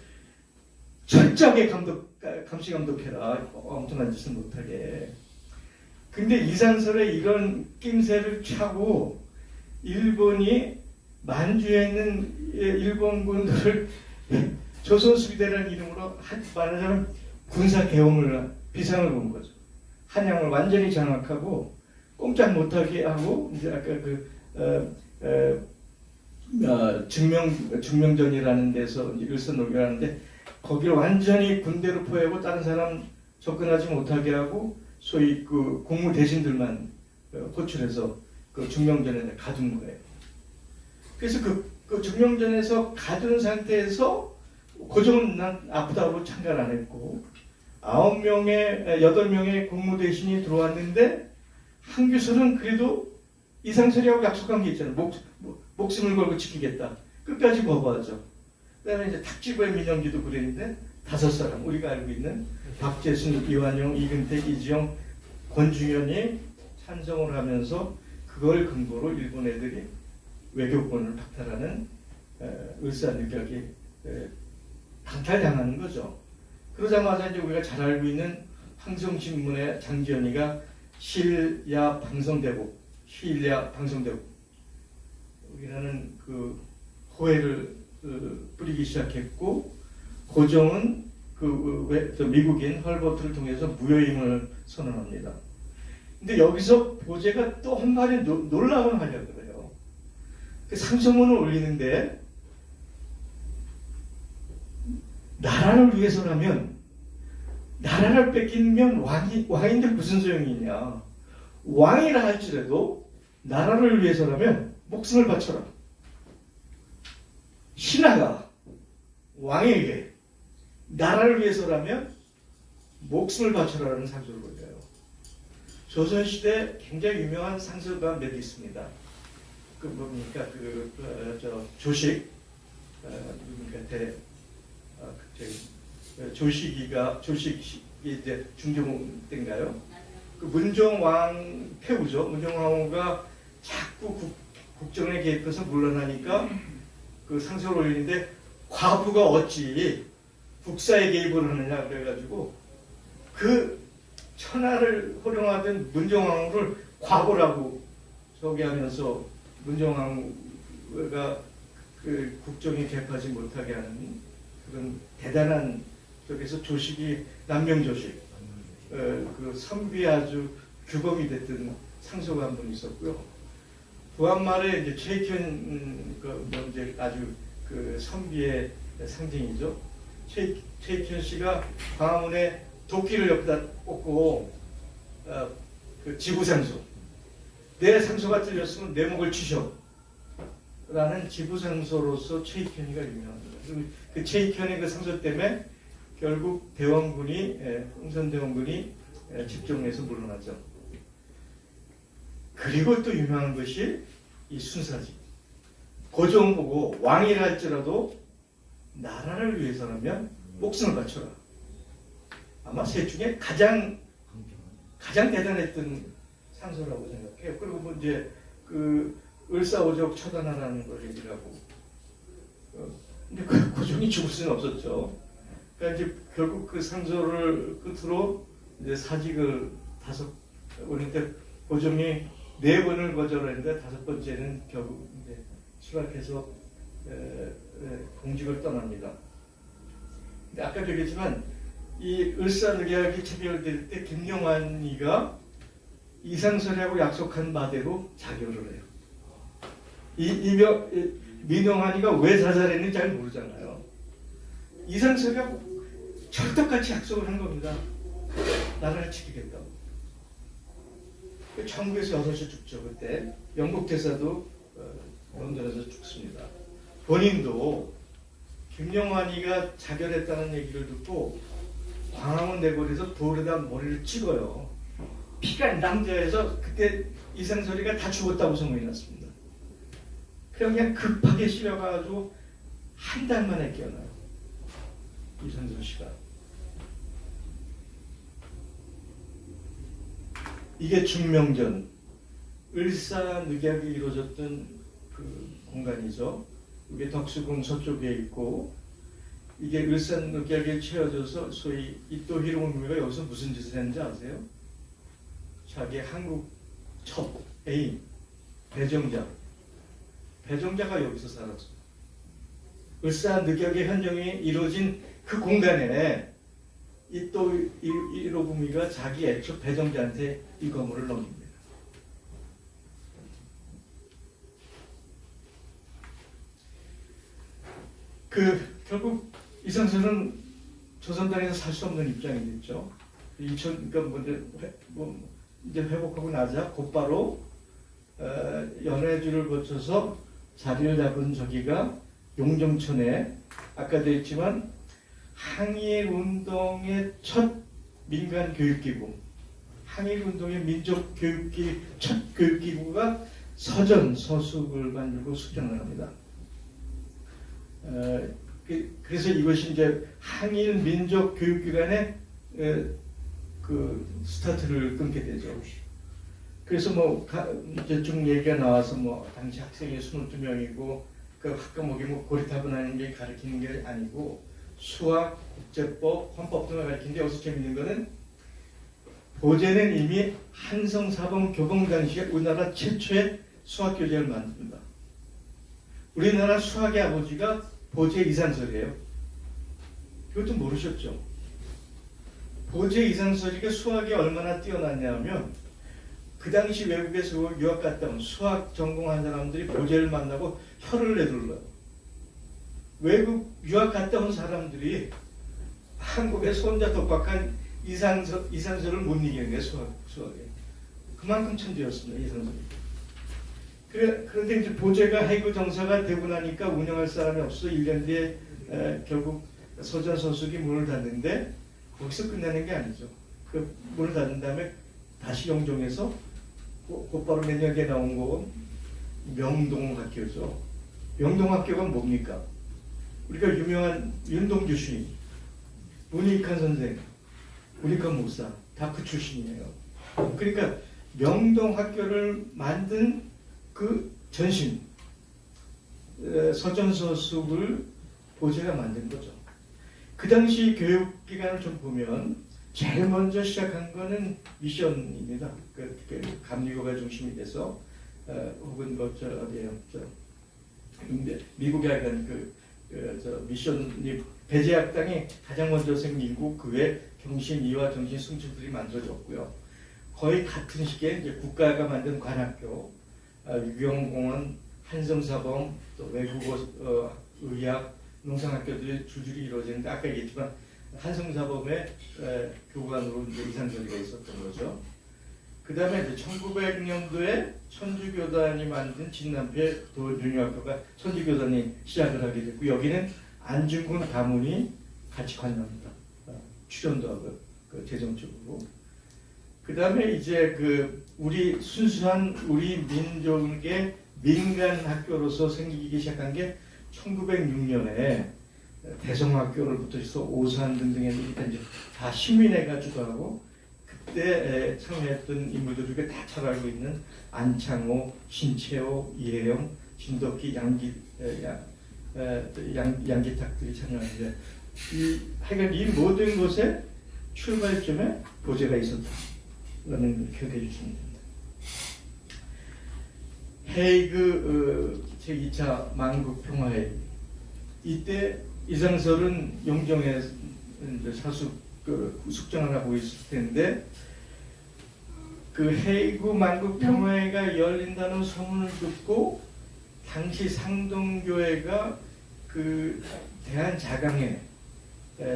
S4: 철저하게 감시 감독해라. 엉뚱한 짓을 못하게. 근데 이상설의 이런 낌새를 차고 일본이 만주에 있는 일본군들을 조선수비대라는 이름으로 말하자면 군사개엄을 비상을 본 거죠. 한양을 완전히 장악하고 꼼짝 못하게 하고 이제 아까 증명전이라는 데서 일선놀이라는데 거기를 완전히 군대로 포획하고 다른 사람 접근하지 못하게 하고 소위 그 공무 대신들만 호출해서 그 중명전에 가둔 거예요. 그래서 그 중명전에서 가둔 상태에서 고종은 난 아프다고 참가를 안 했고 8명의 공무 대신이 들어왔는데 한규선은 그래도 이상설이하고 약속한 게 있잖아요. 목숨을 걸고 지키겠다. 끝까지 거부하죠. 그다음에 이제 탁지부의 민영기도 그랬는데 5사람 우리가 알고 있는 박재순, 이완용, 이근택, 이지영, 권중현이 찬성을 하면서 그걸 근거로 일본 애들이 외교권을 박탈하는 을사늑약이 강탈당하는 거죠. 그러자마자 이제 우리가 잘 알고 있는 항성신문의 장지연이가 실야 방송대국 이라는 그 호해를 뿌리기 시작했고 고종은 미국인 헐버트를 통해서 무효임을 선언합니다. 근데 여기서 보제가 또 한 마디 놀라운 하려고 그래요. 그 상소문을 올리는데 나라를 위해서라면 나라를 뺏기면 왕인데 무슨 소용이 있냐. 왕이라 할지라도 나라를 위해서라면 목숨을 바쳐라. 신하가 왕에게 나라를 위해서라면 목숨을 바쳐라라는 상소를 올려요. 조선시대 굉장히 유명한 상소가 몇 있습니다. 그 뭡니까 조식 조식이 이제 중종 때인가요? 그 문종왕 폐후죠. 문종왕후가 자꾸 국정에 개입해서 물러나니까 그 상소를 올리는데 과부가 어찌 국사에 개입을 하느냐 그래가지고 그 천하를 호령하던 문종왕후를 과부라고 소개하면서 문종왕후가 그 국정에 개입하지 못하게 하는 그런 대단한 쪽에서 조식이 남명조식 그 선비에 아주 규범이 됐던 상소가 한 번 있었고요. 부한말에 이제 최익현 이제 아주 그 선비의 상징이죠. 최익현 씨가 광화문에 도끼를 옆에다 꽂고 그 지부상소 내 상소가 틀렸으면 내 목을 치셔 라는 지부상소로서 최익현이가 유명합니다. 그 최익현의 그 상소 때문에 결국 대원군이 흥선대원군이 집중해서 물러나죠. 그리고 또 유명한 것이 이 순사지. 고종 보고 왕이라 할지라도 나라를 위해서라면 목숨을 바쳐라. 아마 셋 중에 가장 대단했던 상소라고 생각해요. 그리고 뭐 이제 그 을사오적 처단하라는 걸 얘기를 하고. 근데 그 고종이 죽을 수는 없었죠. 그러니까 이제 결국 그 상소를 끝으로 이제 사직을 5 올릴 고종이 4번을 거절했는데 5번째는 결국 이제 수락해서 공직을 떠납니다. 근데 아까도 얘기했지만 이 을사늑약이 체결될 때 김용환이가 이상설이하고 약속한 바대로 자결을 해요. 민용환이가 왜 자살했는지 잘 모르잖아요. 이상설이하고 철떡같이 약속을 한 겁니다. 나라를 지키겠다고. 1906에 죽죠. 그때 영국 대사도 런던에서 죽습니다. 본인도 김영환이가 자결했다는 얘기를 듣고 광화문 내거리에서 돌에다 머리를 찍어요. 피가 낭자해서 그때 이상설이가 다 죽었다고 소문이 났습니다. 그냥 급하게 실려가지고 한 달 만에 깨어나요. 이상설 씨가. 이게 중명전 을사늑약이 이루어졌던 그 공간이죠. 이게 덕수궁 서쪽에 있고 이게 을사늑약에 채워져서 소위 이토 히로부미가 여기서 무슨 짓을 했는지 아세요? 자기 한국 첫 애인 배정자가 여기서 살았어요. 을사늑약의 현정이 이루어진 그 공간에 이토 히로부미가 자기 애초 배정자한테 이 건물을 넘깁니다. 결국 이상설은 조선당에서 살 수 없는 입장이 됐죠. 그러니까 이제 회복하고 나자 곧바로 연해주를 거쳐서 자리를 잡은 저기가 용정천에 아까도 했지만 항일운동의 첫 민간 교육기구, 항일운동의 민족 교육기 첫 교육기구가 서전 서숙을 만들고 숙정을 합니다. 그래서 이것이 이제 항일 민족 교육기관의 그 스타트를 끊게 되죠. 그래서 이제 쭉 얘기가 나와서 당시 학생이 22명이고 그 학과목이 고리타분한 게 가르치는 게 아니고 수학, 국제법, 헌법 등을 가르치는데 여기서 재밌는 거는 보제는 이미 한성사범 교봉 당시에 우리나라 최초의 수학 교재를 만듭니다. 우리나라 수학의 아버지가 보제 이상설이에요. 이것도 모르셨죠? 보제 이상설이가 수학이 얼마나 뛰어났냐면 그 당시 외국에서 유학 갔다 온 수학 전공한 사람들이 보제를 만나고 혀를 내둘러요. 외국 유학 갔다 온 사람들이 한국에서 혼자 독박한 이상설을 못 이기는 거예요. 수학에. 그만큼 천재였습니다. 이상설이. 그런데 이제 보제가 해구 정사가 되고 나니까 운영할 사람이 없어서 1년 뒤에 결국 서전서숙이 문을 닫는데 거기서 끝나는 게 아니죠. 그 문을 닫은 다음에 다시 영종에서 곧바로 몇 년 뒤에 나온 거 명동학교죠. 명동학교가 뭡니까? 우리가 유명한 윤동주 시인, 문익환 선생, 문익환 목사 다 그 출신이에요. 그러니까 명동학교를 만든 그 전신 서전서숙을 보제가 만든 거죠. 그 당시 교육기관을 좀 보면 제일 먼저 시작한 거는 미션입니다. 감리교가 중심이 돼서 혹은 미국에 약간 미션이 배제학당이 가장 먼저 생기고 그 외 경신이와 경신 승주들이 만들어졌고요. 거의 같은 시기에 이제 국가가 만든 관학교, 유경공원, 한성사범, 또 외국어, 의학, 농산학교들이 줄줄이 이루어지는데 아까 얘기했지만 한성사범의 교관으로 이제 이상설이가 있었던 거죠. 그 다음에 1900년도에 천주교단이 만든 진남패 도윤유학교가 천주교단이 시작을 하게 됐고 여기는 안중근 가문이 같이 관여합니다. 출연도 하고 재정적으로. 그 다음에 이제 우리 순수한 우리 민족의 민간 학교로서 생기기 시작한 게 1906년에 대성학교를부터 해서 오산 등등의 이제 다 시민회가지고 하고 그때 참여했던 인물들이 다 잘 알고 있는 안창호, 신채호, 이혜영, 진덕기, 양기탁들이 참여하는데 하여간 이 모든 것에 출발점에 보제가 있었다라는 기억해 주시면 됩니다. 헤이그 제2차 만국평화회의 이때 이상설은 용정에 사수 숙정을 하고 있을 텐데 그 헤이그 만국평화회의가 열린다는 소문을 듣고 당시 상동교회가 그 대한자강회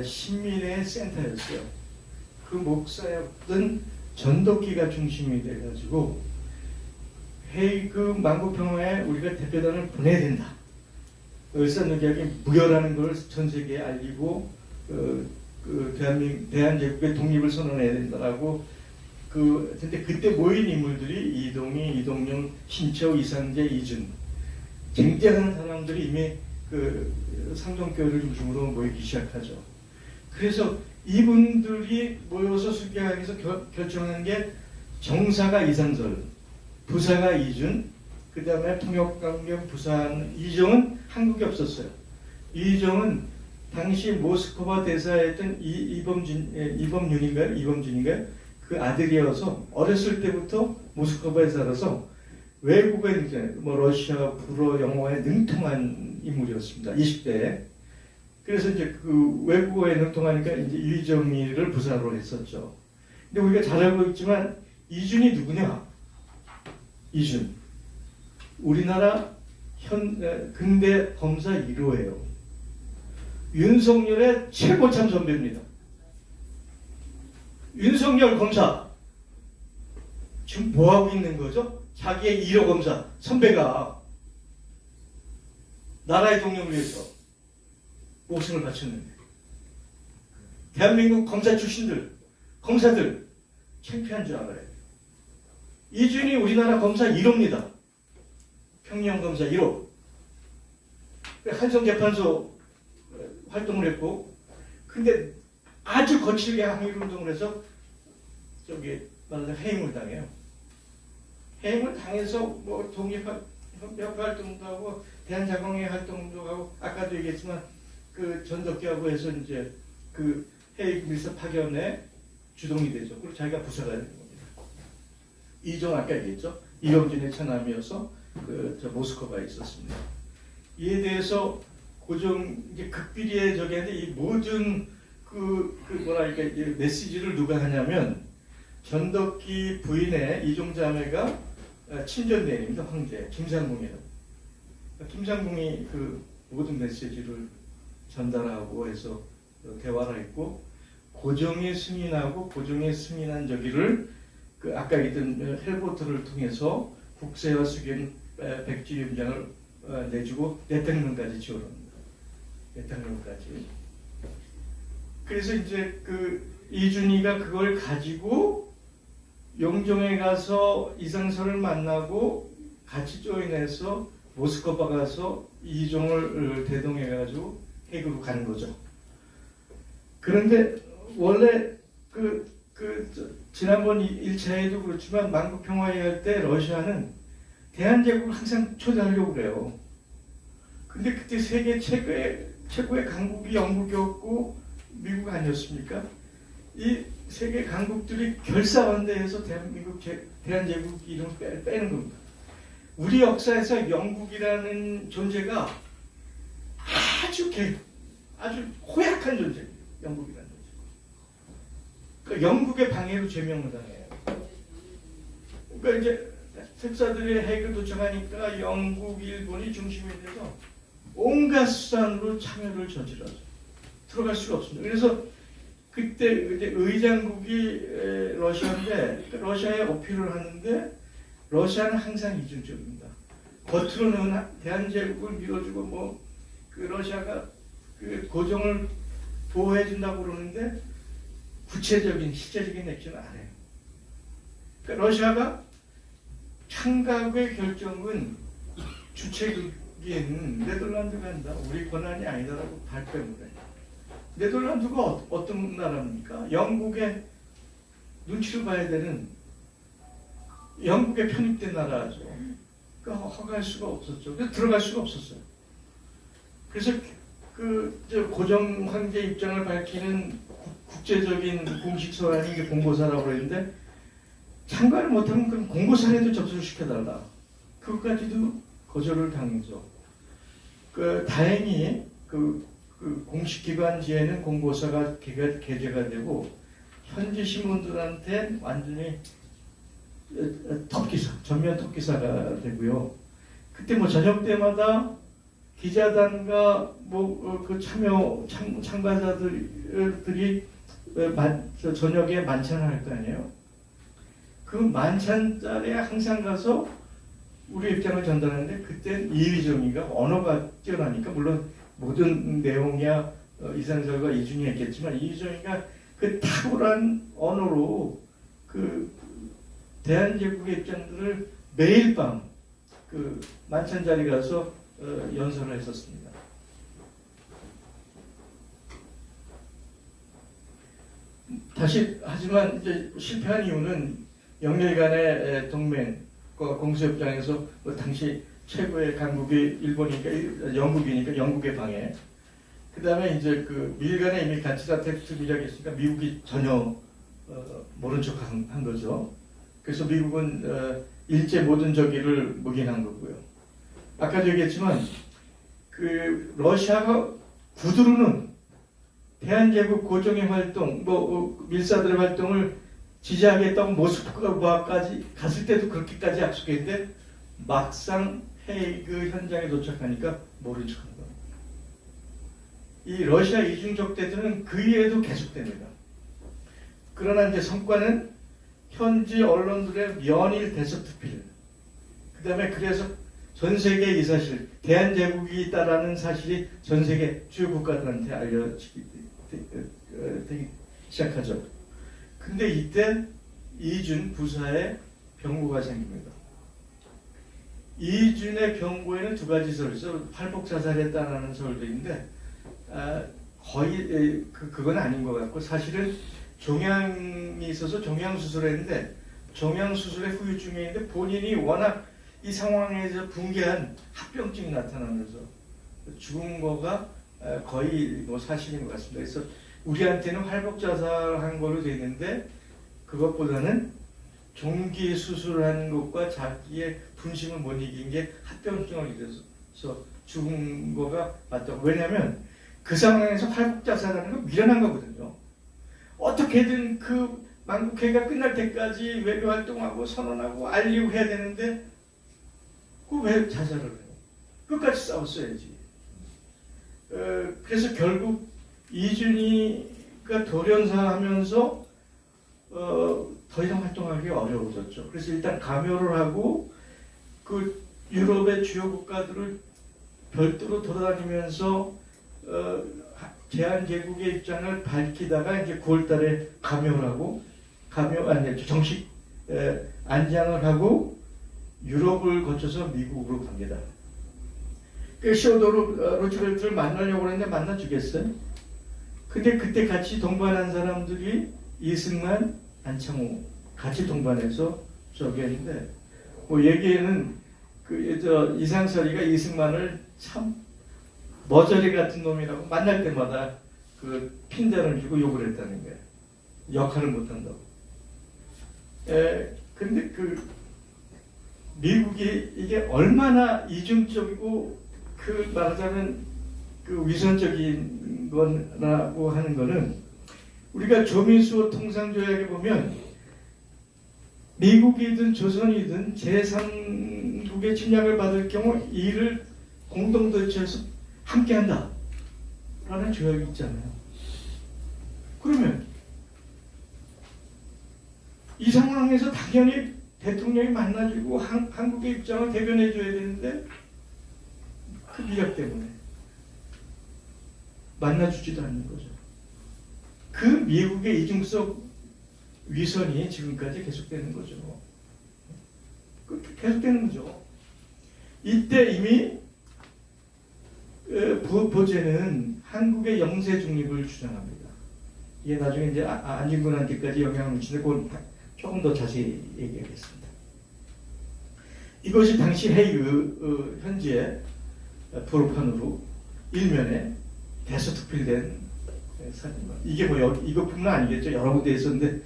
S4: 신민회 센터였어요. 그 목사였던 전덕기가 중심이 돼가지고 헤이그 만국평화에 우리가 대표단을 보내야 된다. 을사늑약이 무효라는 걸 전 세계에 알리고 대한제국의 독립을 선언해야 된다라고 근데 그때 모인 인물들이 이동희, 이동영, 신채호, 이상재, 이준 쟁쟁한 사람들이 이미 상종교회를 중심으로 모이기 시작하죠. 그래서 이분들이 모여서 수교하기에서 결정한 게 정사가 이상설, 부사가 이준, 그 다음에 통역강경 부사는 이종은 한국에 없었어요. 이종은 당시 모스크바 대사였던 이범준인가요? 그 아들이어서 어렸을 때부터 모스크바에 살아서 외국어에 뭐 러시아, 불어, 영어에 능통한 인물이었습니다. 20대에. 그래서 이제 그 외국어에 능통하니까 이제 이정희를 부사로 했었죠. 근데 우리가 잘 알고 있지만 이준이 누구냐? 이준. 우리나라 근대 검사 1호예요. 윤석열의 최고참 선배입니다. 윤석열 검사 지금 뭐하고 있는 거죠? 자기의 1호 검사 선배가 나라의 독립을 위해서 목숨을 바쳤는데 대한민국 검사 출신들, 검사들 창피한 줄 알아요. 이준이 우리나라 검사 1호입니다. 평양검사 1호. 한성재판소 활동을 했고, 근데 아주 거칠게 항일운동을 해서 말하자면 해임을 당해요. 해임을 당해서 뭐 독립협 활동도 하고 대한자공회 활동도 하고 아까도 얘기했지만 그 전덕기하고 해서 이제 그 해임 밀사 파견에 주동이 되죠. 그리고 자기가 부사가 되는 겁니다. 이종 아까 얘기했죠. 이범준의 처남이어서 모스크바에 있었습니다. 이에 대해서 고종 이제 극비리의 저기인데 이 모든 뭐랄까 메시지를 누가 하냐면 전덕기 부인의 이종자매가 친전대인입니다. 황제 김상궁이에요. 김상궁이 그 모든 메시지를 전달하고 해서 대화를 했고 고종이 승인하고 고종이 승인한 저기를 아까 얘기했던 헬보트를 통해서 국세와 수견 백지위원장을 내주고 대통령까지 지원합니다. 대통령까지. 그래서 이제 이준희가 그걸 가지고 영종에 가서 이상설을 만나고 같이 조인해서 모스크바 가서 이종을 대동해가지고 해구로 가는 거죠. 그런데 원래 지난번 1차에도 그렇지만 만국평화회 할 때 러시아는 대한제국을 항상 초대하려고 그래요. 근데 그때 세계 최고의 강국이 영국이었고 미국 아니었습니까? 이 세계 강국들이 결사반대해서 대한제국 이름을 빼는 겁니다. 우리 역사에서 영국이라는 존재가 아주 호약한 존재입니다. 영국이라는 존재. 그러니까 영국의 방해로 제명을 당해요. 그러니까 이제 특사들이 핵을 도착하니까 영국, 일본이 중심이 돼서 온갖 수단으로 참여를 저질러서 들어갈 수가 없습니다. 그래서 그때 이제 의장국이 러시아인데 러시아에 어필을 하는데 러시아는 항상 이중적입니다. 겉으로는 대한제국을 밀어주고 러시아가 고종을 보호해준다고 그러는데 구체적인 실제적인 액션은 안 해요. 그러니까 러시아가 창각의 결정은 주체국인 네덜란드가 한다. 우리 권한이 아니다라고 발뺌을 해요. 네덜란드가 어떤 나라입니까? 영국의 눈치를 봐야 되는 영국에 편입된 나라죠. 그러니까 허가할 수가 없었죠. 그래서 들어갈 수가 없었어요. 그래서 고종 황제 입장을 밝히는 국제적인 공식 서한이 이게 공고사라고 그러는데 참가를 못하면 그럼 공고사에도 접수를 시켜달라. 그것까지도 거절을 당했죠. 다행히 공식기관지에는 공고사가 게재가 되고 현지 신문들한테 완전히 톱기사, 전면 톱기사가 되고요. 그때 저녁 때마다 기자단과 참가자들이 저녁에 만찬을 할 거 아니에요. 그 만찬 자리에 항상 가서 우리 입장을 전달하는데 그땐 이의정이가 언어가 뛰어나니까 물론 모든 내용이야 이상설과 이준이 했겠지만 이의정이가 그 탁월한 언어로 그 대한제국의 입장들을 매일 밤 그 만찬 자리 가서 연설을 했었습니다. 하지만 이제 실패한 이유는 영일 간의 동맹과 공수협정에서 당시 최고의 강국이 일본이니까 영국이니까 영국의 방해. 그 다음에 이제 그 미일 간에 이미 가치사태 특위라고 했으니까 미국이 전혀 모른 척 한 거죠. 그래서 미국은 일제 모든 적의를 묵인한 거고요. 아까도 얘기했지만 그 러시아가 구두로는 대한제국 고정의 활동, 밀사들의 활동을 지지하겠다고 모스크바까지 갔을 때도 그렇게까지 약속했는데 막상 헤이그 현장에 도착하니까 모른 척한 거예요. 이 러시아 이중적 대전은 그 이후에도 계속됩니다. 그러나 이제 성과는 현지 언론들의 연일 대서특필, 그 다음에 그래서 전 세계 이 사실, 대한제국이 있다라는 사실이 전 세계 주요 국가들한테 알려지기 되기 시작하죠. 근데 이때 이준 부사의 병고가 생깁니다. 이준의 병고에는 두 가지 설이 있어요. 팔복 자살했다라는 설도 있는데 거의 그건 아닌 것 같고 사실은 종양이 있어서 종양 수술을 했는데 종양 수술의 후유증인데 본인이 워낙 이 상황에서 붕괴한 합병증이 나타나면서 죽은 거가 거의 사실인 것 같습니다. 그래서 우리한테는 활복 자살한 걸로 되어 있는데 그것보다는 종기 수술한 것과 자기의 분심을 못 이긴 게 합병증이 돼서 죽은 거가 맞다고. 왜냐하면 그 상황에서 활복 자살하는 건 미련한 거거든요. 어떻게든 그 만국회가 끝날 때까지 외교 활동하고 선언하고 알리고 해야 되는데 그 왜 자살을 해요? 끝까지 싸웠어야지. 그래서 결국 이준이가 돌연사하면서 더 이상 활동하기 어려워졌죠. 그래서 일단 감효를 하고 그 유럽의 주요 국가들을 별도로 돌아다니면서 제한제국의 입장을 밝히다가 이제 9월달에 감효를 하고 정식 안장을 하고 유럽을 거쳐서 미국으로 갑니다. 그 시오도르 루즈벨트를 만나려고 했는데 만나주겠어요? 근데 그때 같이 동반한 사람들이 이승만, 안창호 같이 동반해서 저기 했는데 얘기에는 이상설이가 이승만을 참 머저리 같은 놈이라고 만날 때마다 그 핀잔을 주고 욕을 했다는 거예요. 역할을 못한다고. 근데 미국이 이게 얼마나 이중적이고 말하자면 위선적인 거라고 하는 거는 우리가 조민수호 통상조약에 보면 미국이든 조선이든 제3국의 침략을 받을 경우 이를 공동대처해서 함께한다 라는 조약이 있잖아요. 그러면 이 상황에서 당연히 대통령이 만나주고 한국의 입장을 대변해줘야 되는데 그 미력 때문에 만나주지도 않는 거죠. 그 미국의 이중적 위선이 지금까지 계속되는 거죠. 계속되는 거죠. 이때 이미 보제는 한국의 영세 중립을 주장합니다. 이게 나중에 이제 안진근한테까지 영향을 미치는데 그건 조금 더 자세히 얘기하겠습니다. 이것이 당시 헤이그 현지의 도로판으로 일면에 대서특필된 사진입니다. 이게 이것뿐만 아니겠죠. 여러 군데 있었는데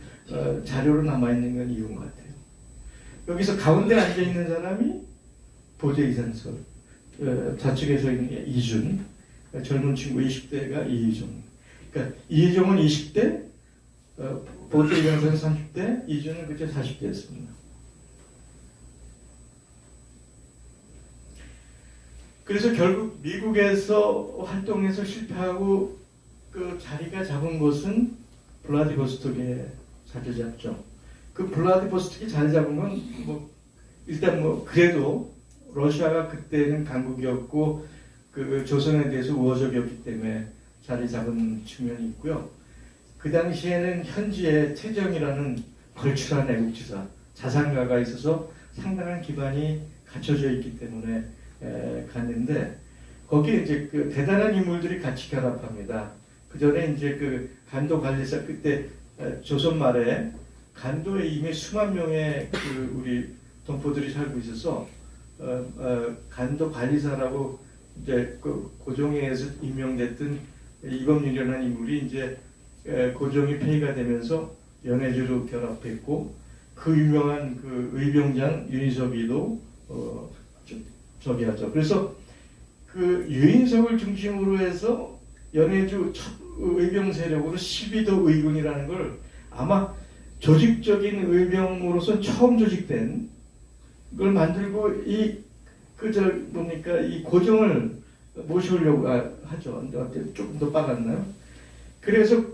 S4: 자료로 남아있는 건 이유인 것 같아요. 여기서 가운데 앉아있는 사람이 보제 이상설, 좌측에 서 있는 게 이준, 젊은 친구 20대가 이희종. 그러니까 이희종은 20대, 보제 이상설은 30대, 이준은 그때 40대였습니다. 그래서 결국 미국에서 활동해서 실패하고 그 자리가 잡은 곳은 블라디보스톡에 자리 잡죠. 그 블라디보스톡이 자리 잡은 건 뭐 일단 뭐 그래도 러시아가 그때는 강국이었고 그 조선에 대해서 우호적이었기 때문에 자리 잡은 측면이 있고요. 그 당시에는 현지에 태정이라는 걸출한 애국지사 자산가가 있어서 상당한 기반이 갖춰져 있기 때문에 갔는데 거기에 이제 그 대단한 인물들이 같이 결합합니다. 그 전에 이제 그 간도 관리사 그때 조선 말에 간도에 이미 수만 명의 그 우리 동포들이 살고 있어서 간도 관리사라고 이제 그 고종에서 임명됐던 이범률이라는 인물이 이제 고종이 폐위가 되면서 연해주로 결합했고 그 유명한 그 의병장 윤희석이도 저기 하죠. 그래서 그 유인석을 중심으로 해서 연해주 첫 의병 세력으로 12도 의군이라는 걸 아마 조직적인 의병으로서 처음 조직된 걸 만들고 이 뭡니까 이 고종을 모셔오려고 하죠. 근데 조금 더 빨랐나요? 그래서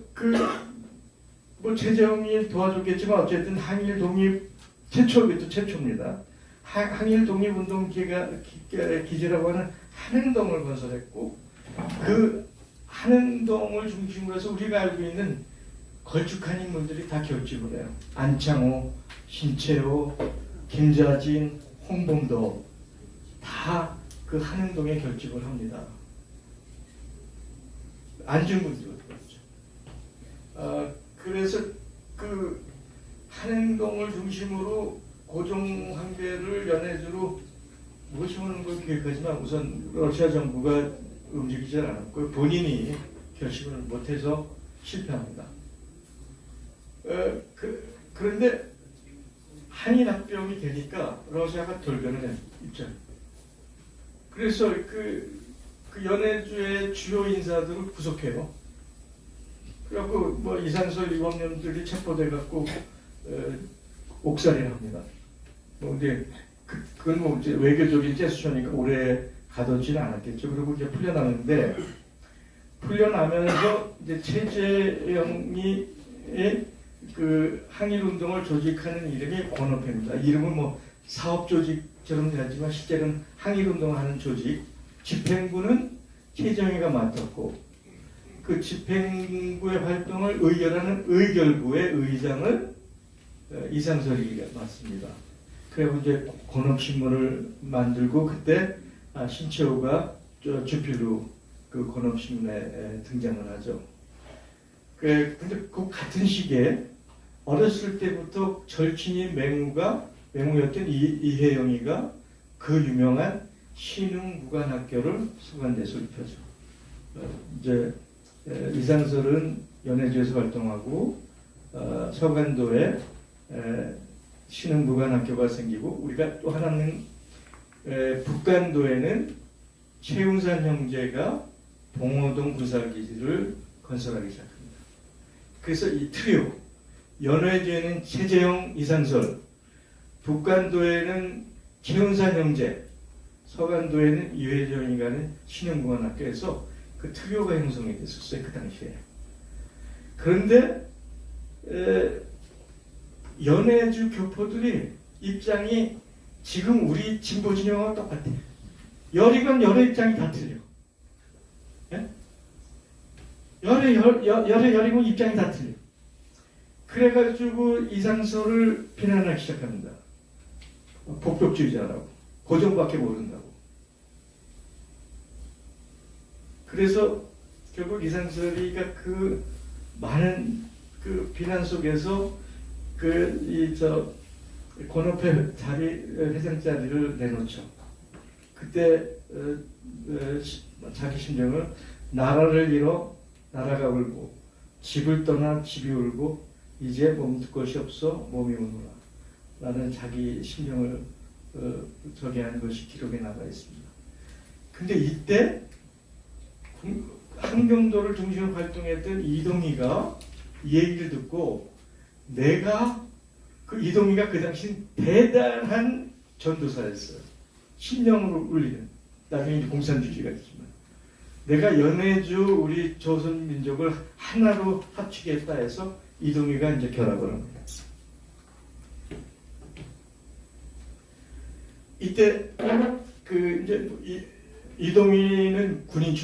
S4: 뭐 최정이 도와줬겠지만 어쨌든 항일 독립 최초입니다. 항일 독립 운동 기지라고 하는 한흥동을 건설했고 그 한흥동을 중심으로 해서 우리가 알고 있는 걸쭉한 인물들이 다 결집을 해요. 안창호, 신채호, 김자진, 홍범도 다 그 한흥동에 결집을 합니다. 안중근도 그렇죠. 그래서 그 한흥동을 중심으로 고종 황제를 연해주로 모셔오는 걸 계획하지만 우선 러시아 정부가 움직이지 않았고 본인이 결심을 못해서 실패합니다. 그런데 한일합병이 되니까 러시아가 돌변을 했죠. 그래서 그 연해주의 주요 인사들을 구속해요. 그래갖고 뭐 이상설 이범념들이 체포돼 갖고 옥살이를 합니다. 뭐 근데 그건 뭐 이제 외교적인 제스처니까 오래 가두지는 않았겠죠. 그리고 이제 풀려나는데 풀려나면서 이제 최재형이 그 항일운동을 조직하는 이름이 권업회입니다. 이름은 뭐 사업 조직처럼 하지만 실제로는 항일운동을 하는 조직. 집행부는 최정희가 맡았고 그 집행부의 활동을 의결하는 의결부의 의장을 이상설이가 맡습니다. 그리고 이제 권업신문을 만들고 그때 신채호가 주필로 그 권업신문에 등장을 하죠. 근데 그 같은 시기에 어렸을 때부터 절친인 맹우였던 이혜영이가 그 유명한 신흥무관학교를 서간대에서 입혀죠. 이제 이상설은 연해주에서 활동하고 서간도에 신흥무관학교가 생기고 우리가 또 하나는 북간도에는 최운산 형제가 봉오동 군사기지를 건설하기 시작합니다. 그래서 이 트리오 연해주에는 최재형, 이상설, 북간도에는 최운산 형제, 서간도에는 유해정이 가는 신흥무관학교에서 그 트리오가 형성이 됐었어요. 그 당시에. 그런데 연해주 교포들이 입장이 지금 우리 진보 진영과 똑같아요. 열이건 열의 입장이 다 틀려. 예? 열이건 입장이 다 틀려. 그래가지고 이상설을 비난하기 시작합니다. 복덕주의자라고. 고종밖에 모른다고. 그래서 결국 이상설이가 그 많은 그 비난 속에서 권업회 회장 자리를 내놓죠. 그때 자기 심정을 나라를 잃어 나라가 울고 집을 떠나 집이 울고 이제 몸둘 것이 없어 몸이 우노라 라는 자기 심정을 저기한 것이 기록에 나가 있습니다. 근데 이때 한경도를 중심으로 활동했던 이동희가 이 얘기를 듣고 내가 이동희가 그 당시 대단한 전도사였어요. 신령으로 울리는 나중에 공산주의가 됐지만 내가 연해주 우리 조선 민족을 하나로 합치겠다 해서 이동희가 이제 결합을 합니다. 이때 그 이제 이동희는 군인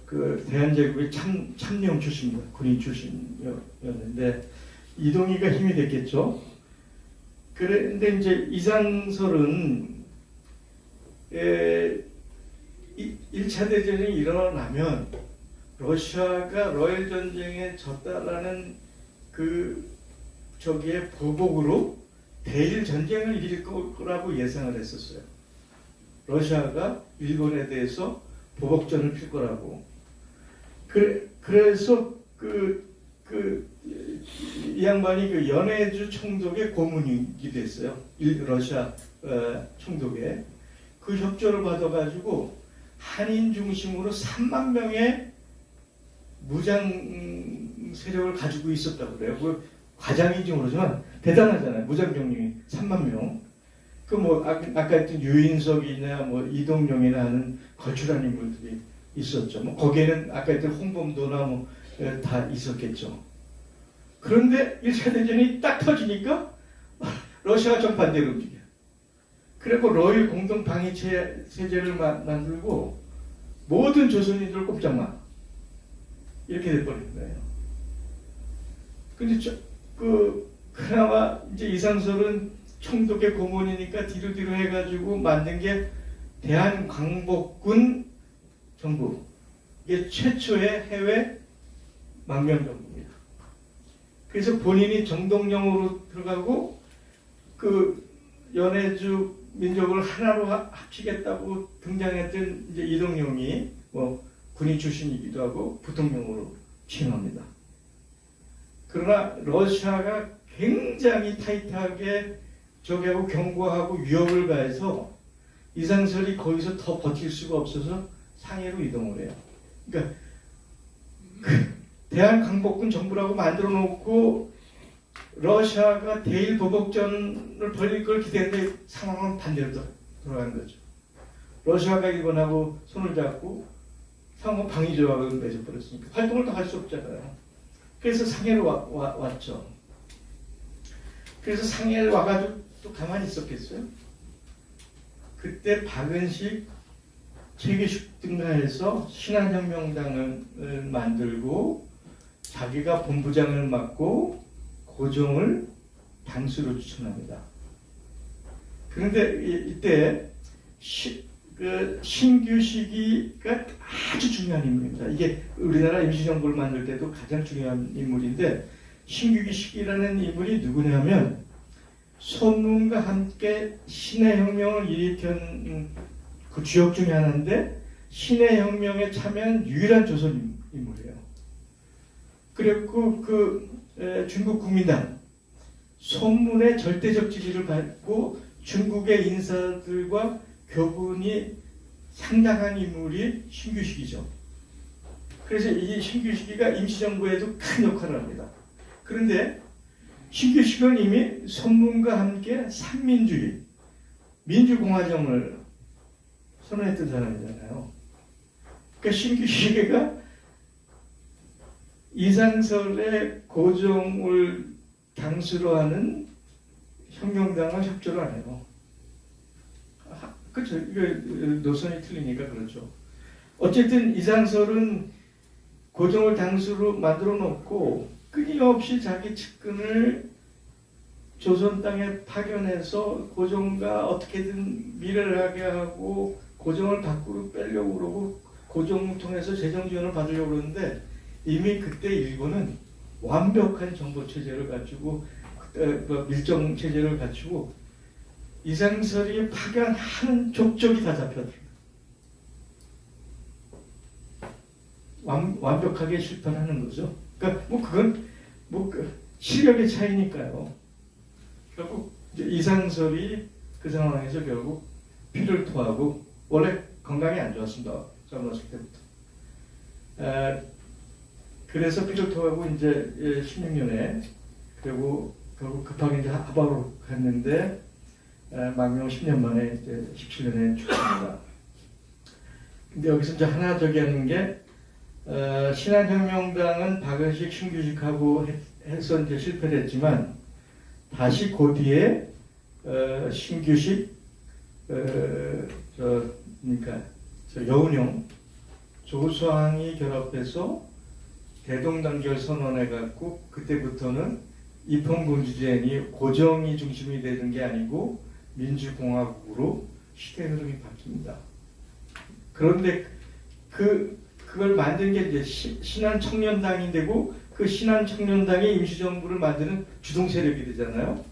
S4: 그 대한제국의 참령 출신입니다. 군인 출신이었는데 이동희가 힘이 됐겠죠. 그런데 이제 이상설은 1차 대전이 일어나면 러시아가 러일 전쟁에 졌다라는 저기에 보복으로 대일 전쟁을 일으킬 거라고 예상을 했었어요. 러시아가 일본에 대해서 보복전을 필 거라고. 그래서 이 양반이 그 연해주 총독의 고문이기도 했어요. 러시아 총독에. 그 협조를 받아가지고 한인 중심으로 3만 명의 무장 세력을 가지고 있었다고 그래요. 그 과장인지 모르지만 대단하잖아요. 무장 병력이 3만 명. 그 뭐 아까 했던 유인석이나 뭐 이동용이나 하는 거출한 인물들이 있었죠. 뭐 거기에는 아까 했던 홍범도나 뭐 다 있었겠죠. 그런데 1차 대전이 딱 터지니까 러시아가 정반대로 움직여. 그리고 러일 공동 방위 체제를 만들고 모든 조선인들을 꼼짝마 이렇게 돼버린 거예요. 근데 그나마 이제 이상설은 총독의 고문이니까 뒤로 해가지고 만든 게 대한광복군 정부. 이게 최초의 해외 망명 정부입니다. 그래서 본인이 정동영으로 들어가고 그 연해주 민족을 하나로 합치겠다고 등장했던 이제 이동용이 뭐 군인 출신이기도 하고 부통령으로 취임합니다. 그러나 러시아가 굉장히 타이트하게 저기하고 경고하고 위협을 가해서 이상설이 거기서 더 버틸 수가 없어서 상해로 이동을 해요. 그러니까 대한광복군 정부라고 만들어 놓고 러시아가 대일 보복전을 벌일 걸 기대했는데 상황은 반대로 돌아간 거죠. 러시아가 일본하고 손을 잡고 상호 방위 조약을 맺어버렸으니까 활동을 더 할 수 없잖아요. 그래서 상해로 왔죠. 그래서 상해에 와가지고 또 가만히 있었겠어요? 그때 박은식, 최규식 등가해서 신한혁명당을 만들고 자기가 본부장을 맡고 고종을 당수로 추천합니다. 그런데 이때 신규식이가 아주 중요한 인물입니다. 이게 우리나라 임시정부를 만들 때도 가장 중요한 인물인데 신규식이라는 인물이 누구냐면 손문과 함께 신해혁명을 일으킨 그 주역 중에 하나인데 신해혁명에 참여한 유일한 조선 인물이에요. 그리고 중국 국민당 손문의 절대적 지지를 받고 중국의 인사들과 교분이 상당한 인물이 신규식이죠. 그래서 이 신규식이가 임시정부에도 큰 역할을 합니다. 그런데 신규식은 이미 손문과 함께 삼민주의, 민주공화정을 선언했던 사람이잖아요. 그러니까 신규식이가 이상설의 고종을 당수로 하는 혁명당을 협조를 안 해요. 그렇죠. 이게 노선이 틀리니까 그렇죠. 어쨌든 이상설은 고종을 당수로 만들어 놓고 끊임없이 자기 측근을 조선 땅에 파견해서 고종과 어떻게든 미래를 하게 하고 고종을 밖으로 빼려고 그러고 고종을 통해서 재정 지원을 받으려고 그러는데 이미 그때 일본은 완벽한 정보 체제를 갖추고 밀정 체제를 갖추고 이상설이 파견하는 족족이 다 잡혀들어요. 완벽하게 실패하는 거죠. 그러니까 그건 실력의 차이니까요. 결국 이상설이 그 상황에서 결국 피를 토하고 원래 건강이 안 좋았습니다. 젊었을 때부터. 그래서 피를 토하고 이제 16년에 그리고 결국 급하게 이제 하바로 갔는데 망명 10년 만에 이제 17년에 죽습니다. 근데 여기서 이제 하나 저기 하는 게 신한혁명당은 박은식, 신규식하고 해서 이제 실패를 했지만 다시 그 뒤에 신규식, 그러니까 여운형, 조수항이 결합해서 대동단결 선언해갖고 그때부터는 입헌군주제니 고정이 중심이 되는 게 아니고 민주공화국으로 시대 흐름이 바뀝니다. 그런데 그걸 만든 게 이제 신한청년당이 되고 그 신한청년당이 임시정부를 만드는 주동 세력이 되잖아요.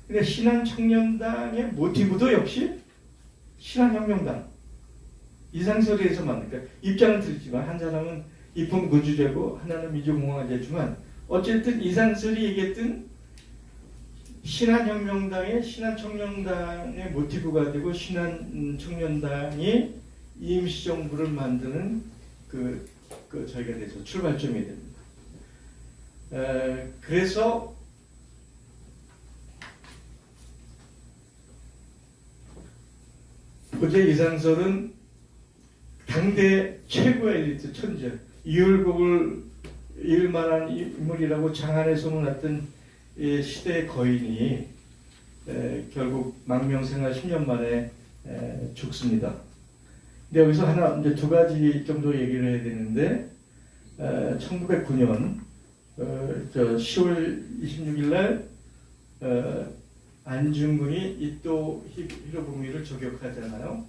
S4: 근데 신한청년당의 모티브도 역시 신한혁명당 이상설에서 만드니까 입장은 틀리지만 한 사람은 입헌군주제고 하나는 민주공화제지만 어쨌든 이상설이 얘기했던 신한혁명당의 신한청년당의 모티브가 되고 신한청년당이 임시정부를 만드는 그 저희가 돼서 출발점이 됩니다. 그래서 고대 이상설은 당대 최고의 엘리트 천재 이율곡을 이을 만한 인물이라고 장안에 소문났던 시대의 거인이 결국 망명생활 10년 만에 죽습니다. 근데 여기서 하나 이제 두 가지 정도 얘기를 해야 되는데 1909년 10월 26일 날 안중근이 이토 히로부미를 저격하잖아요.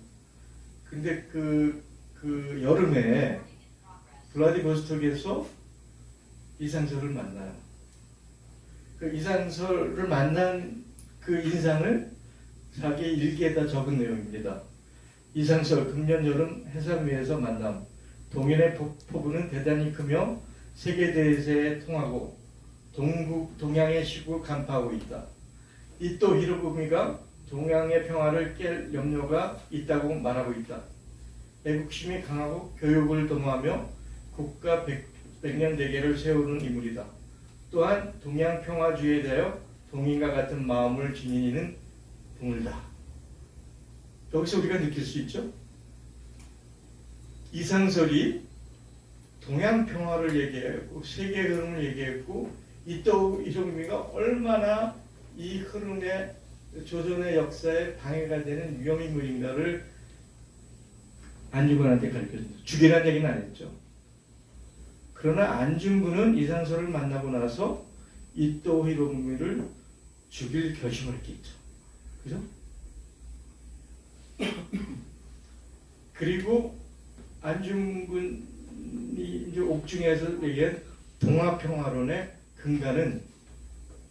S4: 근데 그 여름에 블라디보스톡에서 이상설을 만나요. 그 이상설을 만난 그 인상을 자기 일기에다 적은 내용입니다. 이상설 금년 여름 해상 위에서 만남. 동인의 포부는 대단히 크며 세계대세에 통하고 동양의 시국을 간파하고 있다. 이토 히로부미가 동양의 평화를 깰 염려가 있다고 말하고 있다. 애국심이 강하고 교육을 도모하며 국가 백년 대계를 세우는 인물이다. 또한 동양 평화주의에 대하여 동인과 같은 마음을 지니는 드물다. 여기서 우리가 느낄 수 있죠? 이상설이 동양 평화를 얘기했고 세계 흐름을 얘기했고 이토 히로부미가 얼마나 이 흐름의 조선의 역사에 방해가 되는 위험인물인가를 안중근한테 가르쳐줍니다. 죽이라는 얘기는 안 했죠. 그러나 안중근은 이상설을 만나고 나서 이토 히로부미를 죽일 결심을 했겠죠. 그죠? 그리고 안중근이 이제 옥중에서 얘기한 동아평화론의 근간은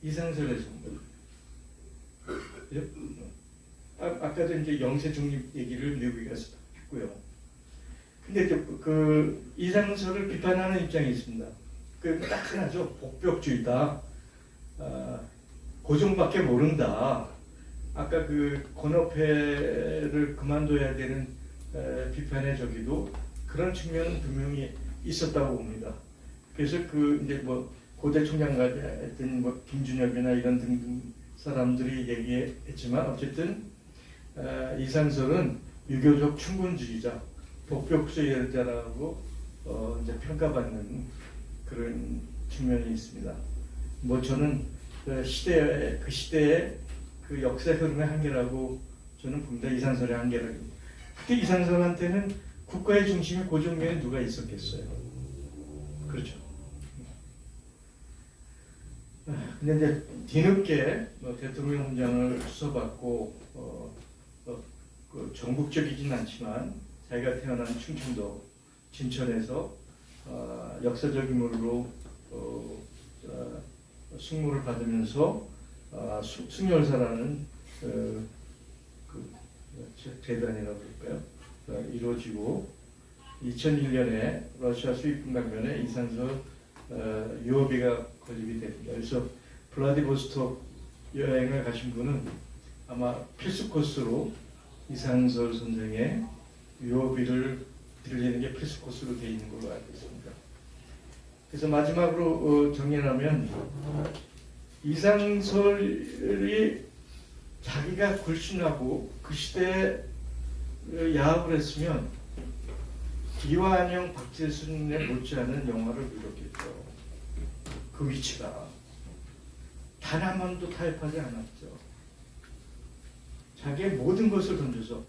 S4: 이상설에서 온 거예요. 아까도 이제 영세 중립 얘기를 미국에서 했고요. 근데 그 이상설을 비판하는 입장이 있습니다. 그 딱 하나죠. 복벽주의다. 고종밖에 모른다. 아까 그 권업회를 그만둬야 되는 비판의 저기도 그런 측면은 분명히 있었다고 봅니다. 그래서 그 이제 뭐 고대 총장까지 했던 뭐 김준엽이나 이런 등등 사람들이 얘기했지만 어쨌든 이상설은 유교적 충분주의자, 복벽주의자라고 이제 평가받는 그런 측면이 있습니다. 뭐 저는 그 시대의 그 역사 흐름의 한계라고 저는 봅니다. 이상설의 한계라고. 그때 이상설한테는 국가의 중심이 고정면에 누가 있었겠어요. 그렇죠. 근데 이제 뒤늦게 대통령 훈장을 수서받고 그 전국적이진 않지만 자기가 태어난 충청도 진천에서 역사적 인물로 승무를 받으면서 승열사라는 그 재단이라고 그럴까요? 이루어지고 2001년에 러시아 수입군 강변에 이상설 유어비가 건립이 됩니다. 그래서 블라디보스톡 여행을 가신 분은 아마 필수 코스로 이상설 선생의 유어비를 들리는 게 필수 코스로 되어 있는 걸로 알고 있습니다. 그래서 마지막으로 정리하면 이상설이 자기가 굴신하고 그 시대에 야합을 했으면 이완영, 박재순에 못지않은 영화를 이뤘겠죠. 그 위치가 단 한 번도 타협하지 않았죠. 자기의 모든 것을 던져서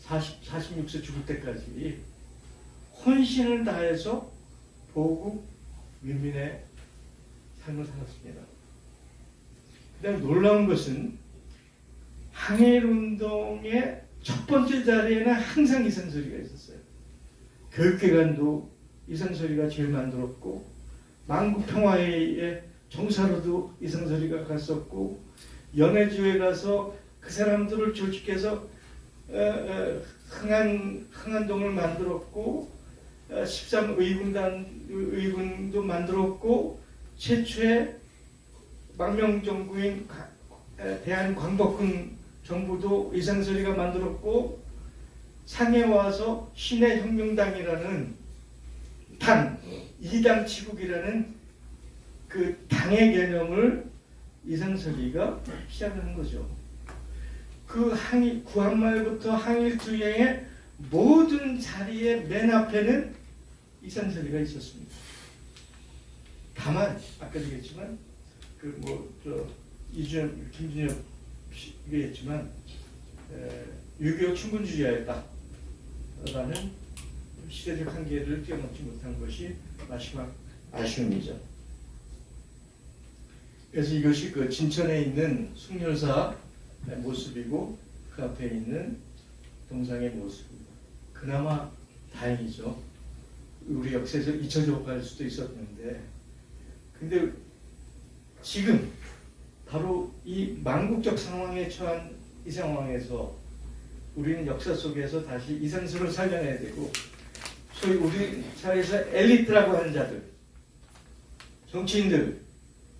S4: 46세 죽을 때까지 헌신을 다해서 보국 민민의 삶을 살았습니다. 그 다음에 놀라운 것은 항일운동의 첫 번째 자리에는 항상 이상설이가 있었어요. 교육기관도 이상설이가 제일 만들었고, 만국평화회의 정사로도 이상설이가 갔었고, 연해주에 가서 그 사람들을 조직해서 흥한동을 만들었고, 13의군도 만들었고, 최초의 망명정부인 대한광복군 정부도 이상설이가 만들었고, 상해 와서 신해혁명당이라는 당, 이당 치국이라는 그 당의 개념을 이상설이가 시작하는 거죠. 그 구항마을부터 항일투쟁의 모든 자리의 맨 앞에는 이상설이가 있었습니다. 다만 아까 얘기했지만 김준엽 얘기했지만 6.25 충분주의자였다라는 시대적 한계를 뛰어넘지 못한 것이 마지막 아쉬움이죠. 그래서 이것이 그 진천에 있는 숭렬사 모습이고 그 앞에 있는 동상의 모습입니다. 그나마 다행이죠. 우리 역사에서 잊혀져 갈 수도 있었는데, 근데 지금 바로 이 망국적 상황에 처한 이 상황에서 우리는 역사 속에서 다시 이상설을 살려내야 되고, 소위 우리 사회에서 엘리트라고 하는 자들, 정치인들,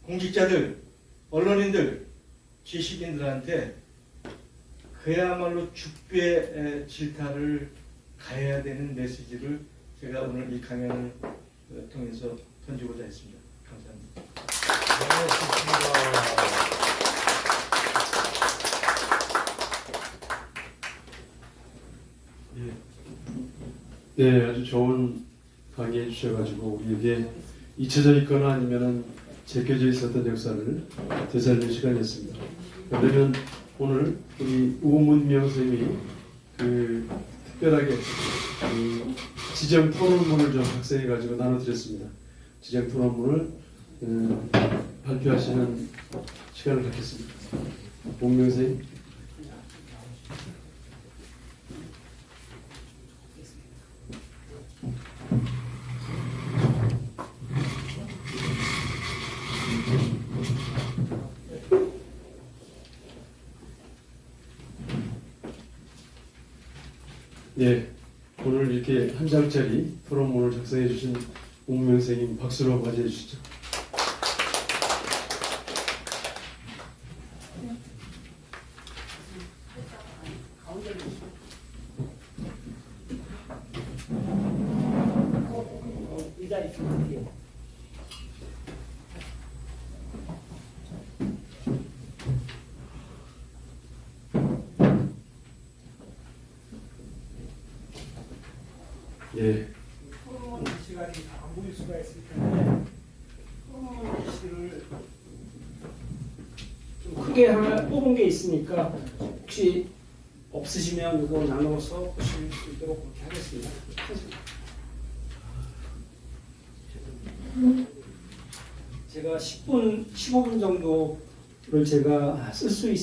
S4: 공직자들, 언론인들, 지식인들한테 그야말로 죽배의 질타를 가해야 되는 메시지를 제가 오늘 이 강연을 통해서 던지고자 했습니다. 감사합니다.
S2: 네, 아주 좋은 강의해 주셔가지고 우리에게 잊혀져 있거나 아니면은 제껴져 있었던 역사를 되살릴 시간이었습니다. 그러면 오늘 우리 우문명 선생님이 특별하게 지정 토론문을 좀 작성해가지고 나눠드렸습니다. 지정 토론문을 발표하시는 시간을 갖겠습니다. 우문명 선생님. 네, 오늘 이렇게 한 장짜리 토론문을 작성해 주신 우문명 선생님 박수로 맞이해 주시죠. 예.
S1: 토론 시간이 안 보일 수가 있을 텐데 토론 시를 좀 크게 하나 뽑은 게 있으니까 혹시 없으시면 이거 나눠서 보실 수 있도록 그렇게 하겠습니다. 제가 10분, 15분 정도를 제가 쓸 수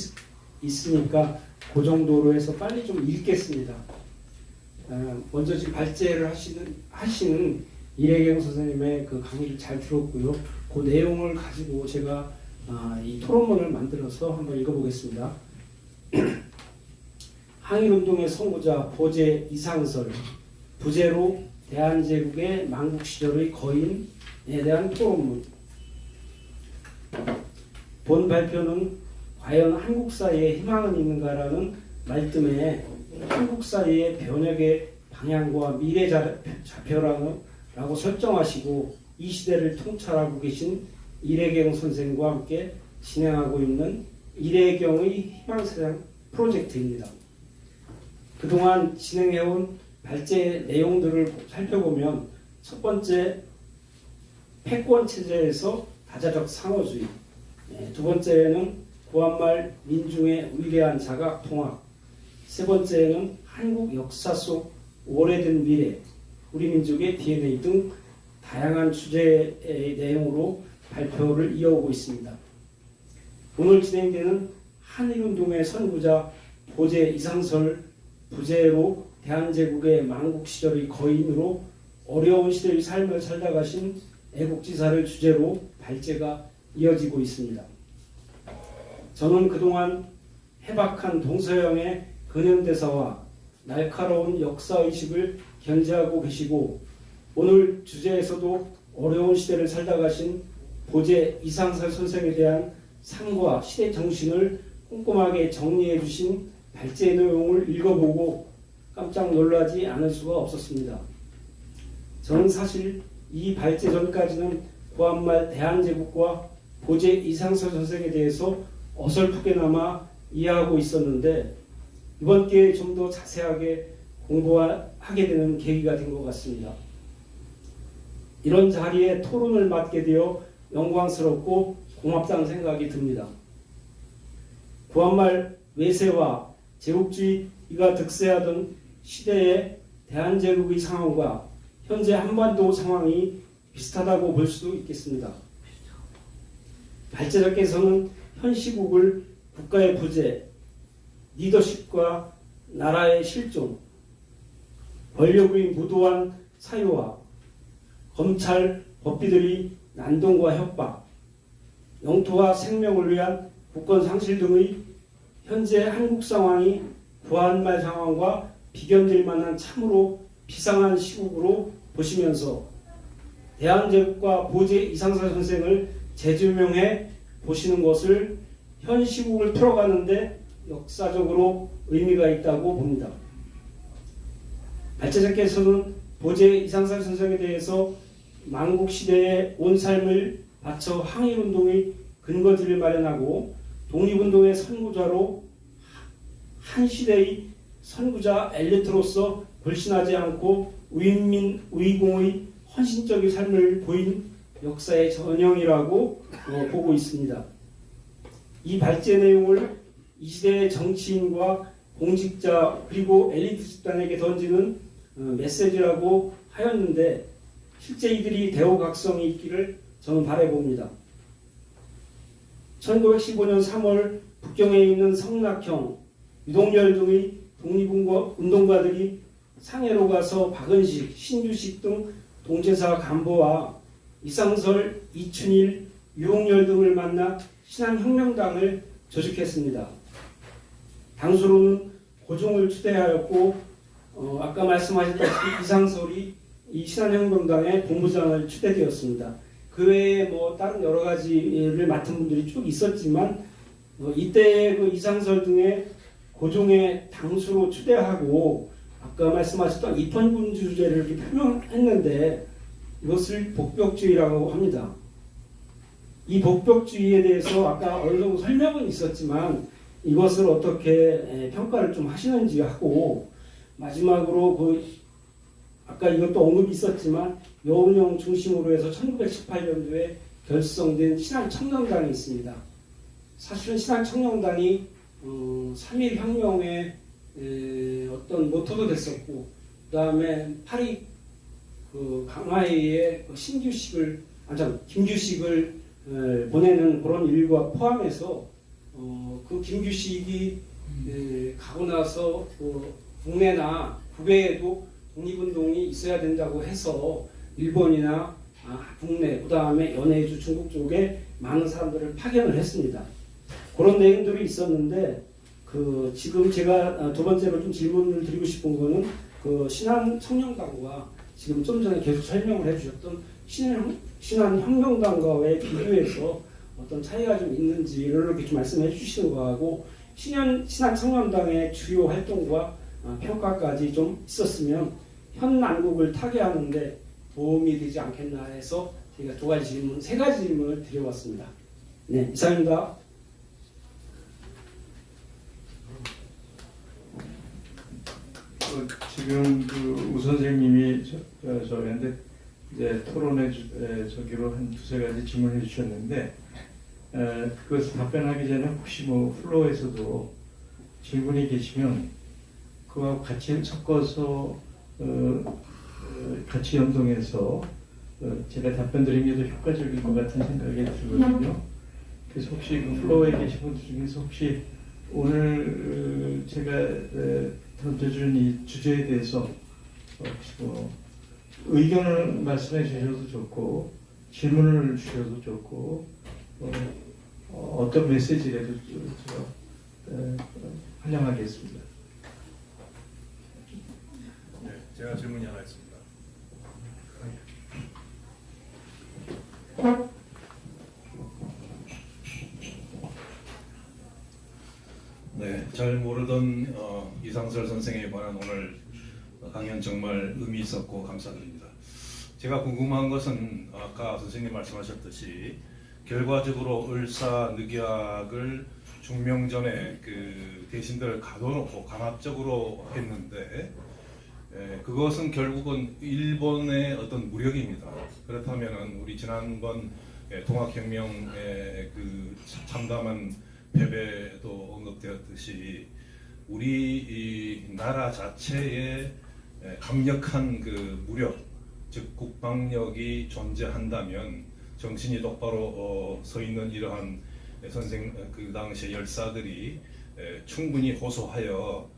S1: 있으니까 그 정도로 해서 빨리 좀 읽겠습니다. 먼저 지금 발제를 하시는 이래경 선생님의 그 강의를 잘 들었고요. 그 내용을 가지고 제가 이 토론문을 만들어서 한번 읽어보겠습니다. 항일운동의 선구자 보제 이상설, 부제로 대한제국의 망국 시절의 거인에 대한 토론문. 본 발표는 과연 한국 사회에 희망은 있는가라는 말씀에 한국 사회의 변혁의 방향과 미래 좌표라고 설정하시고 이 시대를 통찰하고 계신 이래경 선생과 함께 진행하고 있는 이래경의 희망세상 프로젝트입니다. 그동안 진행해온 발제 내용들을 살펴보면 첫 번째 패권 체제에서 다자적 상호주의, 두 번째는 구한말 민중의 위대한 자각 통합, 세 번째는 한국 역사 속 오래된 미래, 우리 민족의 DNA 등 다양한 주제의 내용으로 발표를 이어오고 있습니다. 오늘 진행되는 한일운동의 선구자 보제 이상설 부제로 대한제국의 망국 시절의 거인으로 어려운 시대의 삶을 살다 가신 애국지사를 주제로 발제가 이어지고 있습니다. 저는 그동안 해박한 동서양의 근현대사와 날카로운 역사의식을 견지하고 계시고 오늘 주제에서도 어려운 시대를 살다 가신 보제 이상설 선생에 대한 삶과 시대 정신을 꼼꼼하게 정리해 주신 발제 내용을 읽어보고 깜짝 놀라지 않을 수가 없었습니다. 저는 사실 이 발제 전까지는 구한말 대한제국과 보제 이상설 선생에 대해서 어설프게나마 이해하고 있었는데 이번 기회에 좀 더 자세하게 공부하게 되는 계기가 된 것 같습니다. 이런 자리에 토론을 맡게 되어 영광스럽고 고맙다는 생각이 듭니다. 구한말 외세와 제국주의가 득세하던 시대의 대한제국의 상황과 현재 한반도 상황이 비슷하다고 볼 수도 있겠습니다. 발제자께서는 현 시국을 국가의 부재, 리더십과 나라의 실종, 권력의 무도한 사유와 검찰, 법비들이 난동과 협박, 영토와 생명을 위한 국권 상실 등의 현재 한국 상황이 구한말 상황과 비견될 만한 참으로 비상한 시국으로 보시면서 대한제국과 보제 이상설 선생을 재조명해 보시는 것을 현 시국을 풀어가는데 역사적으로 의미가 있다고 봅니다. 발제자께서는 보제 이상설 선생에 대해서 망국시대에 온 삶을 바쳐 항일운동의 근거지를 마련하고 독립운동의 선구자로 한 시대의 선구자 엘리트로서 불신하지 않고 우인민 우이공의 헌신적인 삶을 보인 역사의 전형이라고 보고 있습니다. 이 발제 내용을 이 시대의 정치인과 공직자 그리고 엘리트 집단에게 던지는 메시지라고 하였는데 실제 이들이 대우각성이 있기를 저는 바라봅니다. 1915년 3월 북경에 있는 성낙형, 유동열 등의 독립운동가들이 상해로 가서 박은식, 신주식 등 동체사 간부와 이상설, 이춘일, 유동열 등을 만나 신한혁명당을 조직했습니다. 당수로는 고종을 추대하였고 아까 말씀하셨다시피 이상설이 이 신한혁명당의 본부장을 추대되었습니다. 그 외에 뭐 다른 여러 가지를 맡은 분들이 쭉 있었지만 이때 그 이상설 등의 고종의 당수로 추대하고 아까 말씀하셨던 입헌군주제를 이렇게 표명했는데 이것을 복벽주의라고 합니다. 이 복벽주의에 대해서 아까 어느 정도 설명은 있었지만 이것을 어떻게 평가를 좀 하시는지 하고 마지막으로 그 아까 이것도 언급이 있었지만 여운형 중심으로 해서 1918년도에 결성된 신한청년단이 있습니다. 사실은 신한청년단이 3.1 혁명의 어떤 모토도 됐었고 그 다음에 파리 그 강화회의 신규식을 김규식을 보내는 그런 일과 포함해서 그 김규식이 가고 나서 국내나 국외에도 독립운동이 있어야 된다고 해서 일본이나 국내, 그 다음에 연해주 중국 쪽에 많은 사람들을 파견을 했습니다. 그런 내용들이 있었는데 지금 제가 두 번째로 좀 질문을 드리고 싶은 거는 그 신한청년당과 지금 좀 전에 계속 설명을 해주셨던 신한혁명당과의 비교해서 어떤 차이가 좀 있는지를 이렇게 좀 말씀해 주시는 거하고 신한청년당의 주요 활동과 평가까지 좀 있었으면 현 난국을 타개하는데 도움이 되지 않겠나 해서 제가 세 가지 질문을 드려봤습니다. 네, 이상입니다.
S4: 지금 그 우 선생님이 저희한테 이제 토론해 저기로 한 두세 가지 질문해 주셨는데 그것을 답변하기 전에 혹시 뭐 플로어에서도 질문이 계시면 그와 같이 섞어서 같이 연동해서 제가 답변 드리는 게 더 효과적일 것 같은 생각이 들거든요. 그래서 혹시 그 플로어에 계신 분들 중에서 혹시 오늘 제가 던져준 이 주제에 대해서 혹시 뭐 의견을 말씀해 주셔도 좋고 질문을 주셔도 좋고 어떤 메시지라도 환영하겠습니다.
S5: 네, 제가 질문이 하나 있습니다. 네, 잘 모르던 이상설 선생에 관한 오늘 강연 정말 의미 있었고 감사드립니다. 제가 궁금한 것은 아까 선생님 말씀하셨듯이 결과적으로 을사늑약을 중명 전에 그 대신들을 가둬놓고 강압적으로 했는데 그것은 결국은 일본의 어떤 무력입니다. 그렇다면은 우리 지난번 동학혁명의 그 참담한 패배도 언급되었듯이 우리 이 나라 자체에 강력한 그 무력, 즉 국방력이 존재한다면 정신이 똑바로 서 있는 이러한 그 당시의 열사들이 충분히 호소하여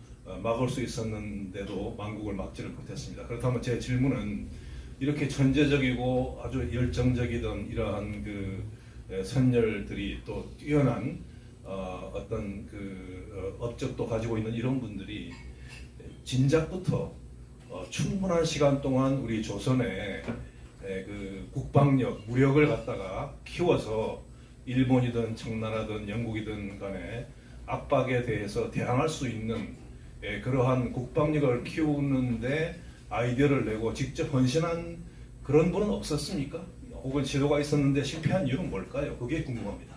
S5: 막을 수 있었는데도 만국을 막지를 못했습니다. 그렇다면 제 질문은 이렇게 천재적이고 아주 열정적이던 이러한 그 선열들이 또 뛰어난 어떤 그 업적도 가지고 있는 이런 분들이 진작부터 충분한 시간 동안 우리 조선의 그 국방력, 무력을 갖다가 키워서 일본이든 청나라든 영국이든 간에 압박에 대해서 대항할 수 있는 그러한 국방력을 키우는데 아이디어를 내고 직접 헌신한 그런 분은 없었습니까? 혹은 시도가 있었는데 실패한 이유는 뭘까요? 그게 궁금합니다.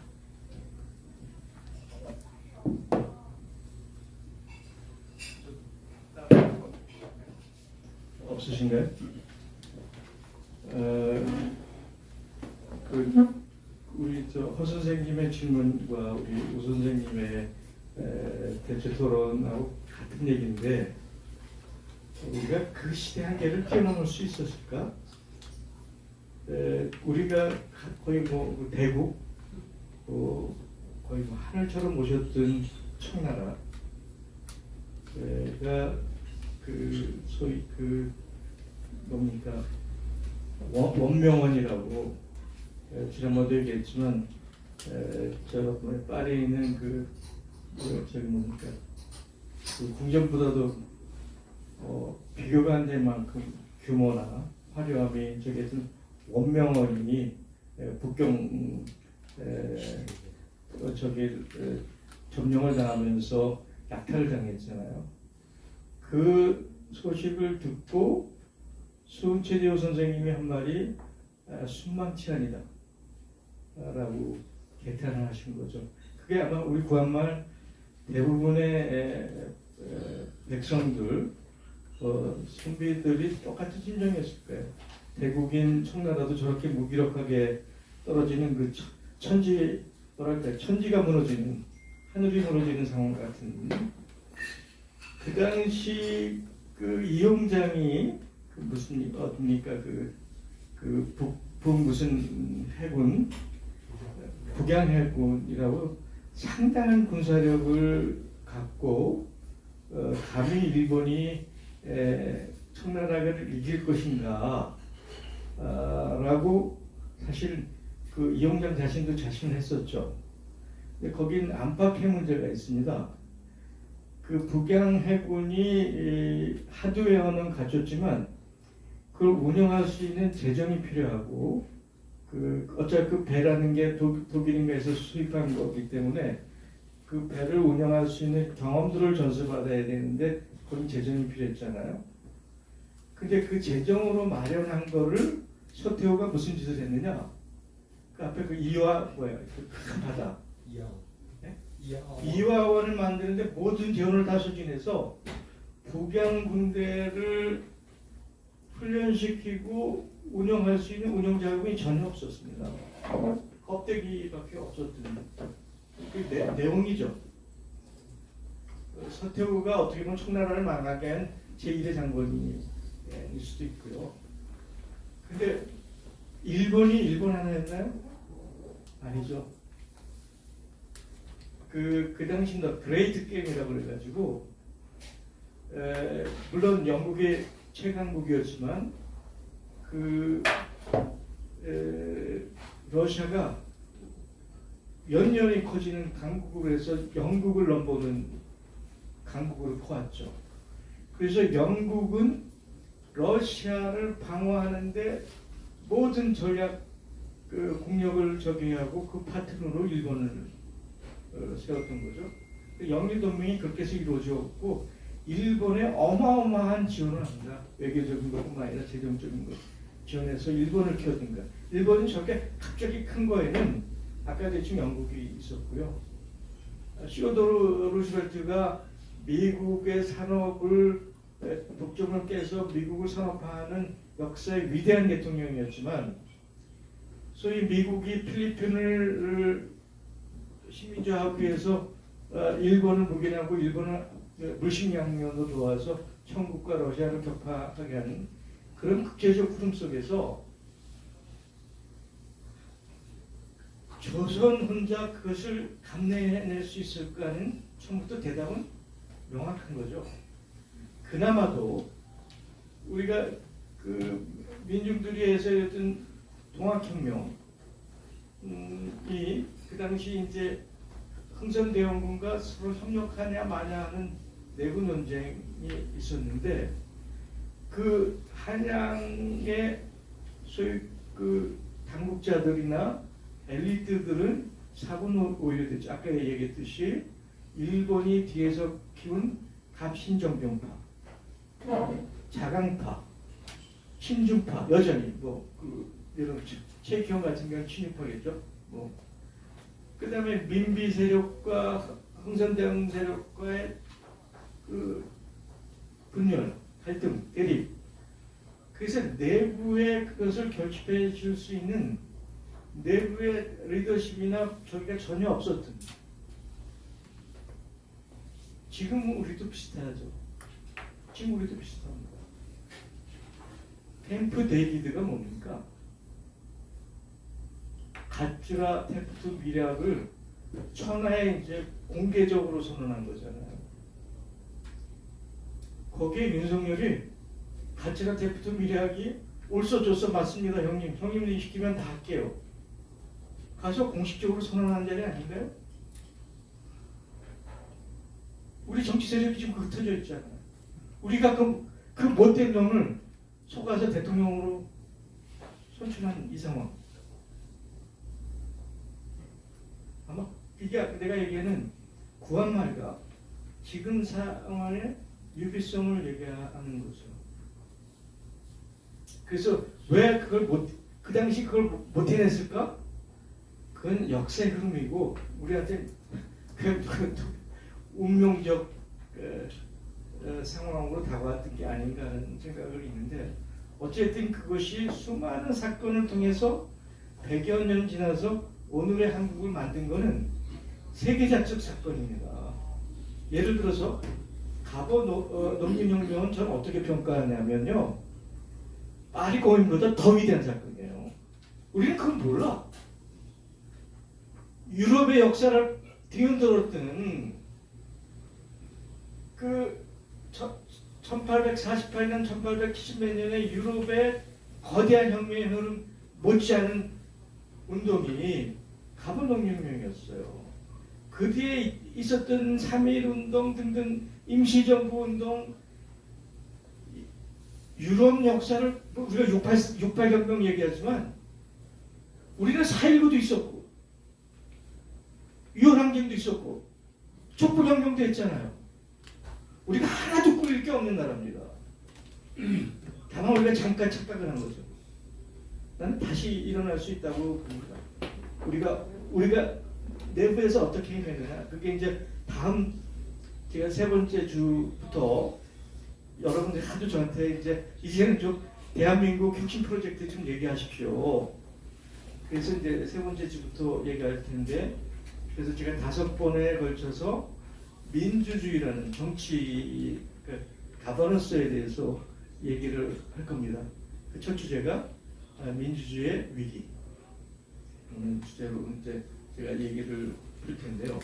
S4: 없으신가요? 우리 허 선생님의 질문과 우리 우 선생님의 대체 토론하고 같은 얘기인데 우리가 그 시대 한계를 뛰어넘을 수 있었을까? 우리가 거의 뭐 대국, 거의 뭐 하늘처럼 모셨던 청나라가 그 소위 그 뭡니까 원명원이라고 지난번도 얘기했지만 저 파리에 있는 저기 뭡니까 그 궁전보다도 비교가 안 될 만큼 규모나 화려함이 저기 하여튼 원명원이 북경 저기 점령을 당하면서 약탈을 당했잖아요. 그 소식을 듣고 수은채리오 선생님이 한 말이 순망치 아니다 라고 개탄을 하신 거죠. 그게 아마 우리 구한말 대부분의 백성들 선비들이 똑같은 심정이었을 거예요. 대국인 청나라도 저렇게 무기력하게 떨어지는 그 천지가 무너지는, 하늘이 무너지는 상황 같은. 그 당시 그 이용장이 그 무슨 어딥니까 북 무슨 해군 북양 해군이라고 상당한 군사력을 갖고 감히 일본이 청나라를 이길 것인가 라고 사실 그 이용장 자신도 자신했었죠. 근데 거긴 안팎의 문제가 있습니다. 그 북양 해군이 하드웨어는 갖췄지만 그걸 운영할 수 있는 재정이 필요하고 어차피 그 배라는 게 독일인가에서 수입한 거기 때문에 그 배를 운영할 수 있는 경험들을 전수받아야 되는데 그건 재정이 필요했잖아요. 근데 그 재정으로 마련한 거를 서태후가 무슨 짓을 했느냐? 그 앞에 그 이화 그 큰 바다 이화원을 만드는데 모든 재원을 다 소진해서 북양 군대를 훈련시키고 운영할 수 있는 운영 자금이 전혀 없었습니다. 껍데기밖에 없었던 그 내용이죠. 서태후가 어떻게 보면 청나라를 망하게 한 제1의 장군일 수도 있고요. 근데 일본이 일본 하나 했나요? 아니죠. 그 당시 더 그레이트 게임이라고 그래가지고 물론 영국의 최강국이었지만 러시아가 연년이 커지는 강국으로 해서 영국을 넘보는 강국으로 커왔죠. 그래서 영국은 러시아를 방어하는데 모든 전략 국력을 저기하고 그 파트너로 일본을 세웠던 거죠. 영일 동맹이 그렇게 해서 이루어졌고 일본에 어마어마한 지원을 합니다. 외교적인 것뿐만 아니라 재정적인 것 지원해서 일본을 키웠던 거예요. 일본이 저렇게 갑자기 큰 거에는 아까 대충 영국이 있었고요. 시오도르 루즈벨트가 미국의 산업을 독점을 깨서 미국을 산업화하는 역사의 위대한 대통령이었지만 소위 미국이 필리핀을 식민지화하기 위해서 일본을 묵인하고 일본을 물식양면으로 도와서 청국과 러시아를 격파하게 하는 그런 국제적 흐름 속에서 조선 혼자 그것을 감내해낼 수 있을까 하는 처음부터 대답은 명확한 거죠. 그나마도 우리가 그 민중들이 해서였던 동학혁명이 그 당시 이제 흥선대원군과 서로 협력하냐 마냐 하는 내부 논쟁이 있었는데 그 한양의 소위 그 당국자들이나 엘리트들은 사분 오히려 됐죠. 아까 얘기했듯이 일본이 뒤에서 키운 갑신정병파, 자강파, 친중파 여전히 이런 최기현 같은 경우는 친일파겠죠. 그다음에 민비 세력과 흥선대원 세력과의 그 분열, 갈등, 대립. 그래서 내부의 그것을 결집해 줄 수 있는 내부의 리더십이나 저기가 전혀 없었던. 지금 우리도 비슷하죠. 지금 우리도 비슷합니다. 캠프 데이비드가 뭡니까? 가츠라 테프트 미략을 천하에 이제 공개적으로 선언한 거잖아요. 거기에 윤석열이 가츠라 테프트 미략이 옳소좋소 맞습니다 형님. 형님이 시키면 다 할게요. 가서 공식적으로 선언한 자리 아닌가요? 우리 정치 세력이 지금 흩어져 있잖아요. 우리가 그 못된 놈을 속아서 대통령으로 선출한 이 상황. 아마 이게 내가 얘기하는 구한말과 지금 상황의 유비성을 얘기하는 거죠. 그래서 왜 그걸 그 당시 그걸 못 해냈을까? 그건 역사의 흐름이고 우리한테 운명적 상황으로 다가왔던 게 아닌가 하는 생각을 있는데 어쨌든 그것이 수많은 사건을 통해서 100여 년 지나서 오늘의 한국을 만든 것은 세계사적 사건입니다. 예를 들어서 과거 농민혁명은 저는 어떻게 평가하냐면요. 파리 공인보다 더 위대한 사건이에요. 우리는 그걸 몰라. 유럽의 역사를 뒤흔들었던 그 1848년, 1870몇 년에 유럽의 거대한 혁명의 흐름 못지않은 운동이 가보농민혁명이었어요. 그 뒤에 있었던 3.1운동 등등 임시정부 운동, 유럽 역사를 우리가 68혁명 얘기하지만 우리는 4.19도 있었고 유월항쟁도 있었고 촛불혁명도 했잖아요. 우리가 하나도 꾸릴 게 없는 나라입니다. 다만 우리가 잠깐 착각을 한 거죠. 나는 다시 일어날 수 있다고 봅니다. 우리가 내부에서 어떻게 해내느냐. 그게 이제 다음 제가 세 번째 주부터 여러분들이 하도 저한테 이제는 좀 대한민국 혁신 프로젝트 좀 얘기하십시오. 그래서 이제 세 번째 주부터 얘기할 텐데, 그래서 제가 5번에 걸쳐서 민주주의라는 정치, 가버넌스에 대해서 얘기를 할 겁니다. 그 첫 주제가 민주주의의 위기. 주제로 이제 제가 얘기를 할 텐데요.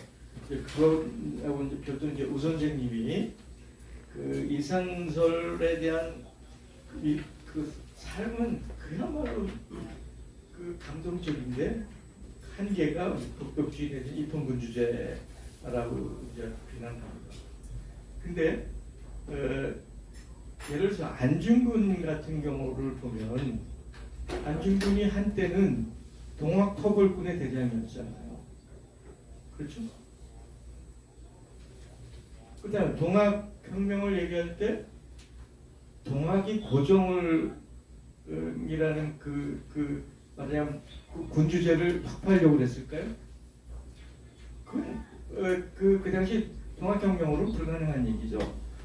S4: 그거하고 이제 별도로 이제 우 선생님이 그 이상설에 대한 그 삶은 그야말로 그 감동적인데 한계가 법벽주의 내지 입헌군주제라고 이제 비난합니다. 근데 예를 들어서 안중근 같은 경우를 보면 안중근이 한때는 동학터벌군의 대장이었잖아요. 그렇죠? 그다음 동학혁명을 얘기할 때 동학이 고정을 이라는 말하자면 그 군주제를 확보하려고 그랬을까요? 그 당시 동학혁명으로 불가능한 얘기죠.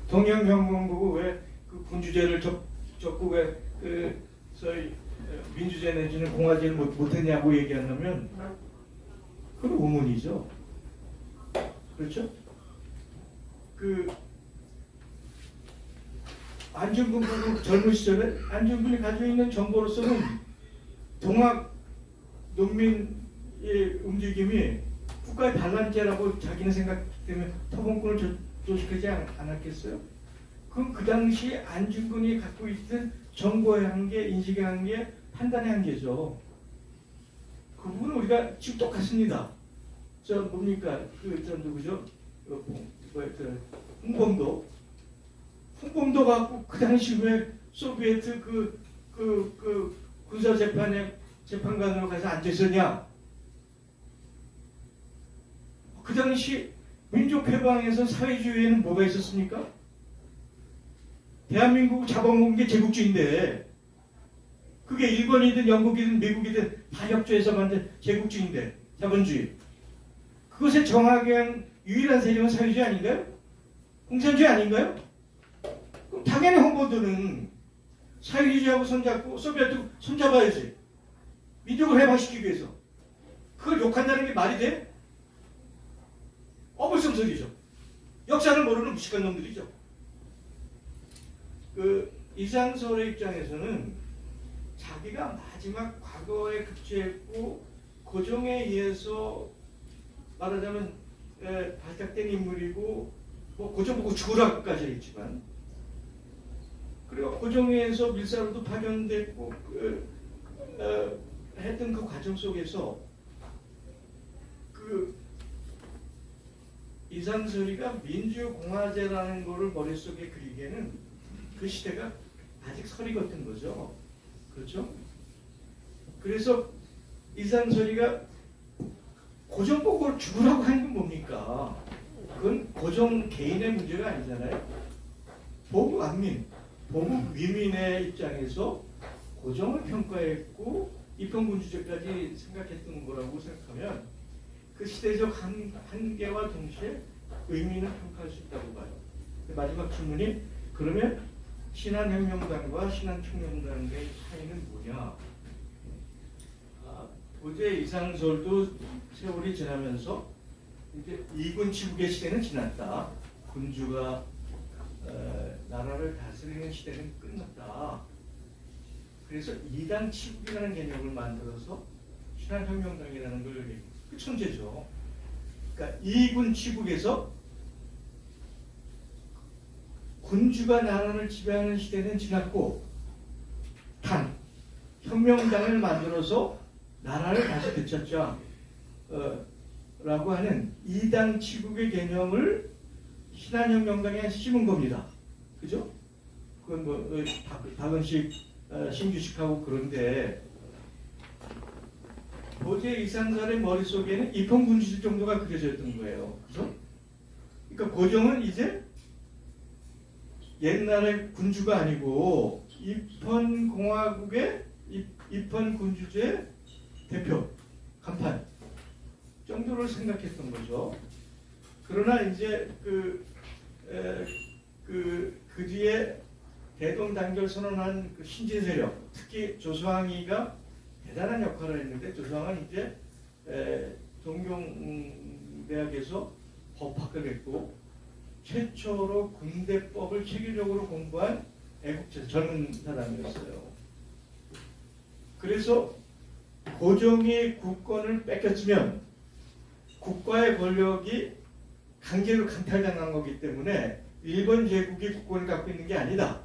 S4: 동학혁명 보고 왜 그 군주제를 접고 왜 저희 민주제 내지는 공화제를 못했냐고 얘기하냐면 그건 우문이죠. 그렇죠? 안중근 보고 젊은 시절에 안중근이 가지고 있는 정보로서는 동학 농민의 움직임이 국가의 반란죄라고 자기는 생각하기 때문에 토봉권을 조직하지 않았겠어요? 그럼 그 당시 안중근이 갖고 있던 정보의 한계, 인식의 한계, 판단의 한계죠. 그 부분은 우리가 지금 똑같습니다. 저 뭡니까? 누구죠? 홍범도 갖고 그 당시 왜 소비에트 군사 재판관으로 가서 앉아 있었냐? 그 당시 민족해방에서 사회주의에는 뭐가 있었습니까? 대한민국을 잡아먹은 게 제국주의인데, 그게 일본이든 영국이든 미국이든 다 협조해서 만든 제국주의인데, 자본주의. 그것에 정하게 유일한 세력은 사회주의 아닌가요? 공산주의 아닌가요? 그럼 당연히 홍보들은 사회주의하고 손잡고 소비에트 손잡아야지. 민족을 해방시키기 위해서. 그걸 욕한다는 게 말이 돼? 어불성설이죠. 역사를 모르는 무식한 놈들이죠. 이상설의 입장에서는 자기가 마지막 과거에 급제했고 고정에 의해서 말하자면 발탁된 인물이고 뭐 고정 보고 죽으라고까지 했지만, 그리고 고정에 의해서 밀사로도 파견됐고 했던 그 과정 속에서 이상설이가 민주공화제라는 거를 머릿속에 그리기에는 그 시대가 아직 서리거든 거죠. 그렇죠? 그래서 이상설이가 고정 보고 죽으라고 하는 건 뭡니까? 그건 고정 개인의 문제가 아니잖아요. 보국 안민, 보국 위민의 입장에서 고정을 평가했고 입헌군주제까지 생각했던 거라고 생각하면 그 시대적 한계와 동시에 의미는 평가할 수 있다고 봐요. 마지막 질문이 그러면 신한혁명당과 신한총명당의 차이는 뭐냐? 도저히 이상설도 세월이 지나면서 이제 이군 치국의 시대는 지났다. 군주가 나라를 다스리는 시대는 끝났다. 그래서 이당 치국이라는 개념을 만들어서 신한혁명당이라는 걸 그 천재죠. 그러니까 이군 치국에서 군주가 나라를 지배하는 시대는 지났고 혁명당을 만들어서 나라를 다시 되찾자 라고 하는 이당 치국의 개념을 신한혁명당에 심은 겁니다. 그죠? 그건 뭐 박은식, 신규식하고 그런데 도저히 이상설의 머릿속에는 입헌군주제 정도가 그려져 있던 거예요. 그죠? 그러니까 고정은 이제 옛날의 군주가 아니고 입헌공화국의 입헌군주제 대표, 간판 정도를 생각했던 거죠. 그러나 이제 그 뒤에 대동단결 선언한 그 신진 세력, 특히 조수항이가 대단한 역할을 했는데, 조수항은 이제 동경대학에서 법학을 했고 최초로 군대법을 체계적으로 공부한 애국자 젊은 사람이었어요. 그래서 고종이 국권을 뺏겼으면 국가의 권력이 강제로 강탈당한 거기 때문에 일본 제국이 국권을 갖고 있는 게 아니다.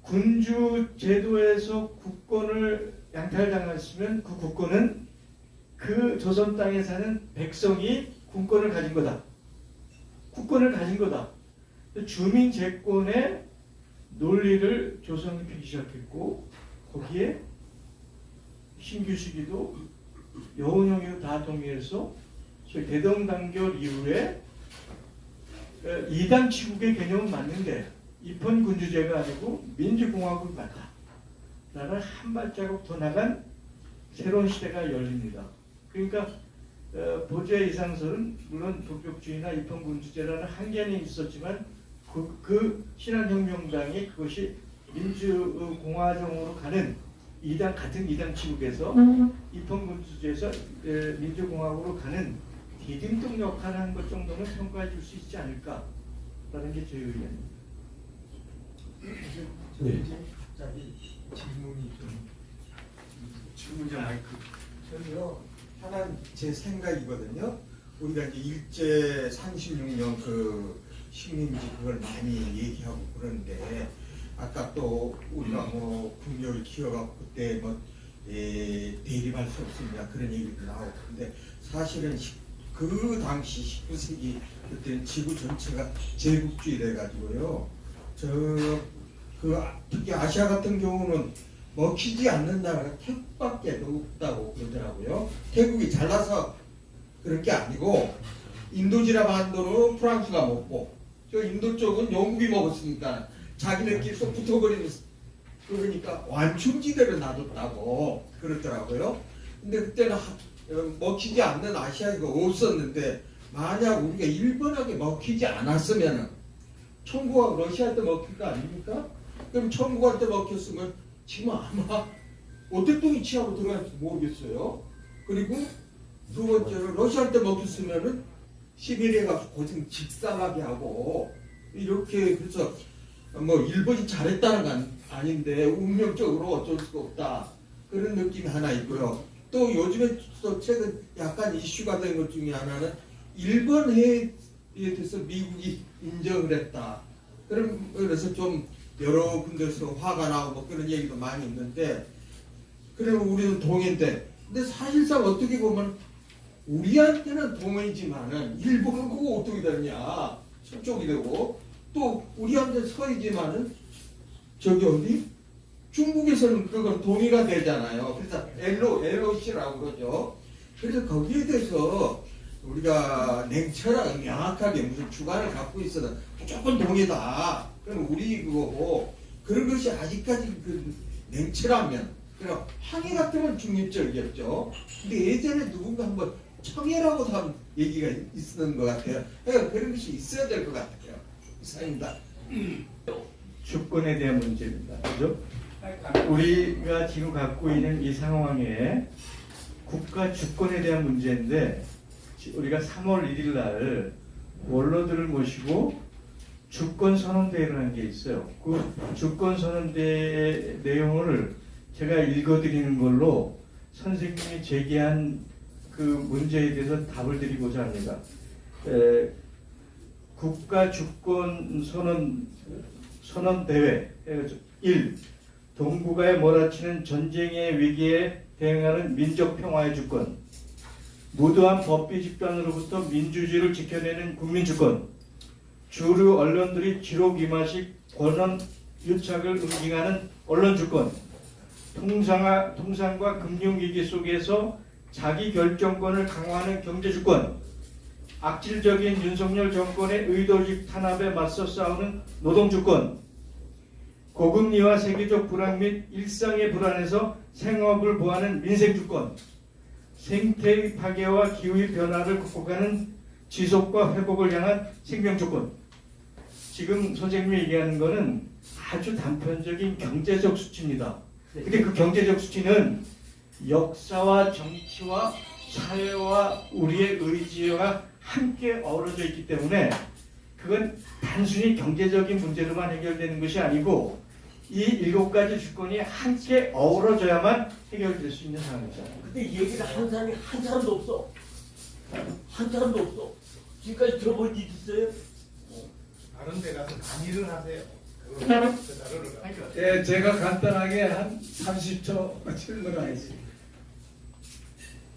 S4: 군주 제도에서 국권을 양탈당했으면 그 국권은 그 조선 땅에 사는 백성이 군권을 가진 거다. 국권을 가진 거다. 주민 제권의 논리를 조선이 펴기 시작했고, 거기에 신규 시기도 여운형이 다 동의해서 소위 대동단결 이후에 이당 치국의 개념은 맞는데 입헌 군주제가 아니고 민주공화국이 맞다. 나는 한 발자국 더 나간 새로운 시대가 열립니다. 그러니까 보제 이상설은 물론 독격주의나 입헌 군주제라는 한계는 있었지만 그 신한혁명당이 그것이 민주공화정으로 가는 이당 같은 이당 치국에서 입헌 군주제에서 민주공화국으로 가는 디딤돌 역할을 한 것 정도는 평가해 줄 수 있지 않을까라는 게 제 의견입니다.
S2: 네.
S6: 갑자기 질문 좀 마이크. 저기요, 하나는 제 생각이거든요. 우리가 이제 일제 36년 그 식민지 그걸 많이 얘기하고 그러는데, 아까 또 우리가 뭐 국력을 키워갖고 그때 뭐 대립할 수 없습니다 그런 얘기도 나오고, 근데 사실은 그 당시 19세기 그때는 지구 전체가 제국주의라 해가지고요. 특히 아시아 같은 경우는 먹히지 않는 나라가 태국밖에 없다고 그러더라고요. 태국이 잘나서 그런 게 아니고 인도지라 반도는 프랑스가 먹고 저 인도 쪽은 영국이 먹었으니까 자기네끼리 쏙 붙어버리는, 그러니까 완충지대로 놔뒀다고 그러더라고요. 근데 그때는 먹히지 않는 아시아가 없었는데, 만약 우리가 일본하게 먹히지 않았으면 청구가 러시아한테 먹힐 거 아닙니까? 그럼 청구한테 먹혔으면 지금 아마 어떤 똥이 취하고 들어갈지 모르겠어요. 그리고 두 번째로 러시아한테 먹혔으면은 시베리아 가서 고생 직사하게 하고 이렇게, 그래서 뭐 일본이 잘했다는 건 아닌데 운명적으로 어쩔 수가 없다 그런 느낌이 하나 있고요. 또 요즘에 또 최근 약간 이슈가 된 것 중에 하나는 일본 해에 대해서 미국이 인정을 했다. 그래서 좀 여러 군데서 화가 나고 뭐 그런 얘기도 많이 있는데, 그러면 우리는 동해인데, 근데 사실상 어떻게 보면 우리한테는 동해이지만은 일본은 그거 어떻게 되느냐, 서쪽이 되고, 또 우리한테 서이지만은 저기 어디 중국에서는 그건 동의가 되잖아요. 그래서 LOC라고 그러죠. 그래서 거기에 대해서 우리가 냉철하게 명확하게 무슨 주관을 갖고 있어도 무조건 동의다. 그럼 우리 그거고, 그런 것이 아직까지 그 냉철하면, 그러니까 항해 같으면 중립적이었죠. 근데 예전에 누군가 한번 청해라고 한 얘기가 있었던 것 같아요. 그러니까 그런 것이 있어야 될 것 같아요. 이상입니다.
S4: 주권에 대한 문제입니다. 그죠? 우리가 지금 갖고 있는 이 상황에 국가 주권에 대한 문제인데, 우리가 3월 1일 날 원로들을 모시고 주권선언대회를 한 게 있어요. 그 주권선언대회 내용을 제가 읽어드리는 걸로 선생님이 제기한 그 문제에 대해서 답을 드리고자 합니다. 국가 주권 선언대회 1. 동북아에 몰아치는 전쟁의 위기에 대응하는 민족 평화의 주권, 무도한 법비 집단으로부터 민주주의를 지켜내는 국민주권, 주류 언론들이 기록 임하식 권한 유착을 응징하는 언론주권, 통상과 금융위기 속에서 자기 결정권을 강화하는 경제주권, 악질적인 윤석열 정권의 의도적 탄압에 맞서 싸우는 노동주권, 고금리와 세계적 불황 및 일상의 불안에서 생업을 보호하는 민생주권, 생태의 파괴와 기후의 변화를 극복하는 지속과 회복을 향한 생명주권, 지금 선생님이 얘기하는 거는 아주 단편적인 경제적 수치입니다. 근데 그 경제적 수치는 역사와 정치와 사회와 우리의 의지와 함께 어우러져 있기 때문에 그건 단순히 경제적인 문제로만 해결되는 것이 아니고 이 7가지 주권이 함께 어우러져야만 해결될 수 있는 상황이잖아요.
S7: 근데 이 얘기를 하는 사람이 한 사람도 없어. 한 사람도 없어. 지금까지 들어본 일 있어요?
S8: 다른 데 가서 강의를 하세요.
S3: 예, 제가 간단하게 한 30초 질문하겠습니다.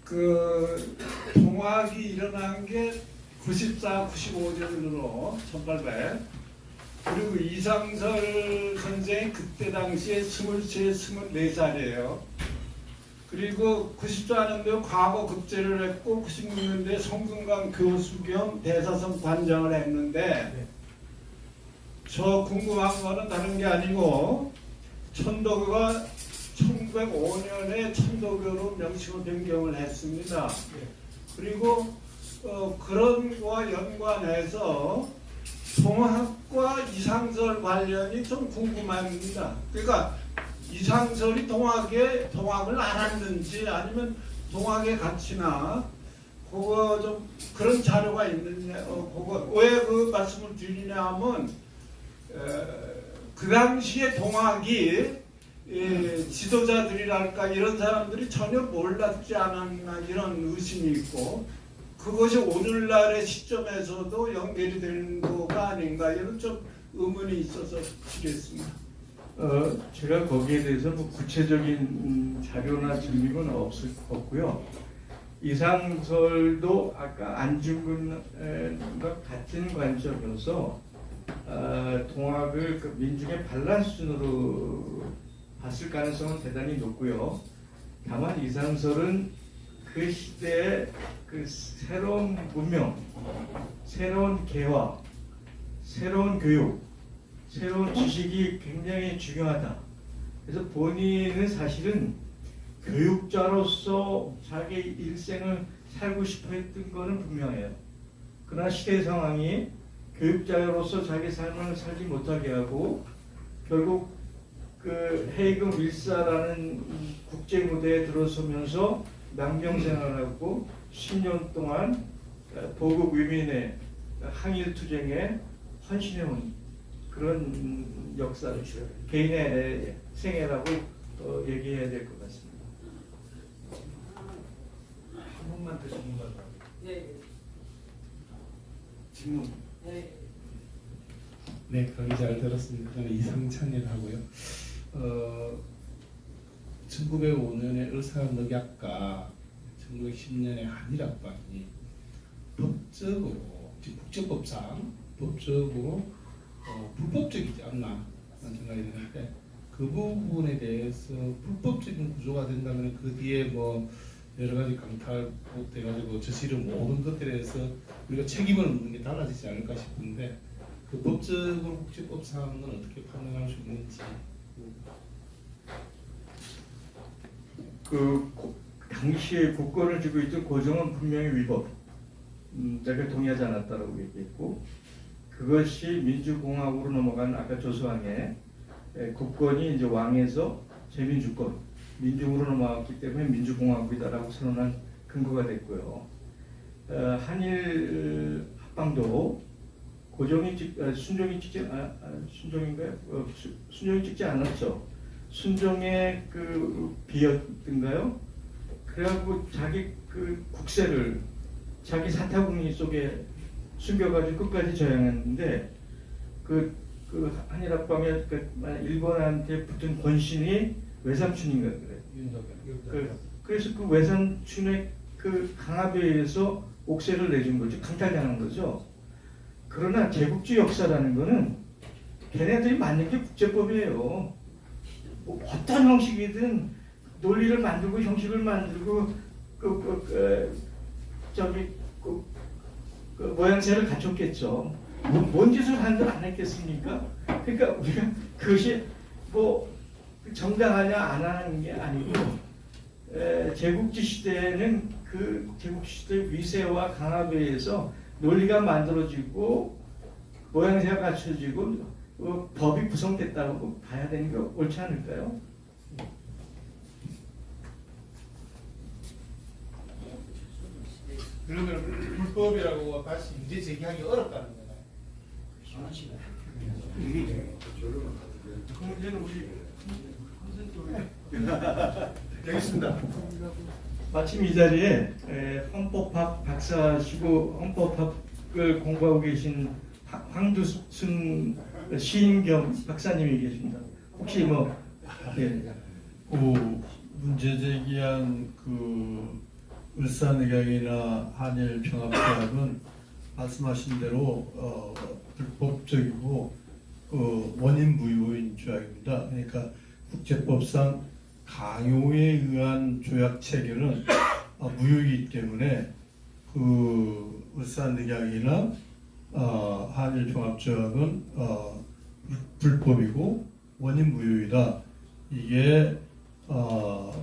S3: 그 통학이 일어난 게 94, 95년으로 1800. 그리고 이상설 선생이 그때 당시에 23, 24살이에요. 그리고 94년도에 과거 급제를 했고 96년도에 성균관 교수 겸 대사성 단장을 했는데 저 궁금한 거는 다른 게 아니고 천도교가 1905년에 천도교로 명칭을 변경을 했습니다. 그리고 그런 거와 연관해서 동학과 이상설 관련이 좀 궁금합니다. 그러니까 이상설이 동학을 알았는지 아니면 동학의 가치나 그거 좀 그런 자료가 있느냐, 그거 왜 그 말씀을 드리냐 하면 그 당시에 동학이 지도자들이랄까 이런 사람들이 전혀 몰랐지 않았나 이런 의심이 있고 그것이 오늘날의 시점에서도 연결이 되는 거가 아닌가 이런 좀 의문이 있어서 드리겠습니다.
S4: 제가 거기에 대해서 뭐 구체적인 자료나 증명은 없고요. 이상설도 아까 안중근과 같은 관점에서 동학을 그 민중의 반란 수준으로 봤을 가능성은 대단히 높고요. 다만 이상설은 그 시대의 그 새로운 문명, 새로운 개화, 새로운 교육, 새로운 지식이 굉장히 중요하다. 그래서 본인은 사실은 교육자로서 자기 일생을 살고 싶어 했던 거는 분명해요. 그러나 시대 상황이 교육자로서 자기 삶을 살지 못하게 하고 결국 그 헤이그 윌사라는 국제 무대에 들어서면서 망명생활하고 10년 동안 보국 위민의 항일 투쟁에 헌신해온 그런 역사를 개인의 생애라고 얘기해야 될 것 같습니다.
S8: 한 번만 더 질문 받아요.
S7: 네.
S8: 질문.
S7: 네.
S9: 네, 강의 잘 들었습니다. 저는 이상찬이라고 하고요. 1905년에 의사늑약과 1910년에 한일합방이 법적으로, 지금 국제법상 법적으로 불법적이지 않나 하는 생각이 드는데 그 부분에 대해서 불법적인 구조가 된다면 그 뒤에 뭐 여러 가지 강탈돼가지고 저지를 모든 것들에 대해서 우리가 책임을 묻는 게 달라지지 않을까 싶은데 그 법적으로 국제법상은 어떻게 판단할 수 있는지.
S4: 당시에 국권을 쥐고 있던 고종은 분명히 위법, 내가 동의하지 않았다라고 얘기했고 그것이 민주공화국으로 넘어간 아까 조서왕의 국권이 이제 왕에서 제민주권, 민중으로 넘어갔기 때문에 민주공화국이다라고 선언한 근거가 됐고요. 한일 합방도 고종이 순종이 찍지 순종이 찍지 않았죠. 순종의 그 비였던가요? 그래갖고 자기 그 국세를 자기 사타구니 속에 숨겨가지고 끝까지 저항했는데 그 한일합방에 일본한테 붙은 권신이 외삼촌인가 그래. 그래서 그 외삼촌의 그 강압에 의해서 옥세를 내준 거죠. 강탈당한 거죠. 그러나 제국주의 역사라는 거는 걔네들이 만든 게 국제법이에요. 뭐 어떤 형식이든 논리를 만들고 형식을 만들고 모양새를 갖췄겠죠. 뭔 짓을 한들 안 했겠습니까? 그러니까 우리가 그것이 뭐 정당하냐 안 하는 게 아니고 제국지 시대에는 그 제국지 시대의 위세와 강압에 의해서 논리가 만들어지고 모양새가 갖춰지고 법이 구성됐다고 봐야 되는 게 옳지 않을까요?
S8: 그러면 불법이라고 다시 문제 제기하기 어렵다는 거예요.
S4: 그 문제는 우리
S8: 되겠습니다.
S4: 마침 이 자리에 헌법학 박사시고 헌법학을 공부하고 계신 황두순 시인 겸 박사님이 계십니다. 혹시 뭐
S10: 문제 제기한 울산의학이나 한일평화조약은 말씀하신 대로 불법적이고 원인 무효인 조약입니다. 그러니까 국제법상 강요에 의한 조약 체결은 무효이기 때문에 울산의학이나 한일평화조약은 불법이고 원인 무효이다. 이게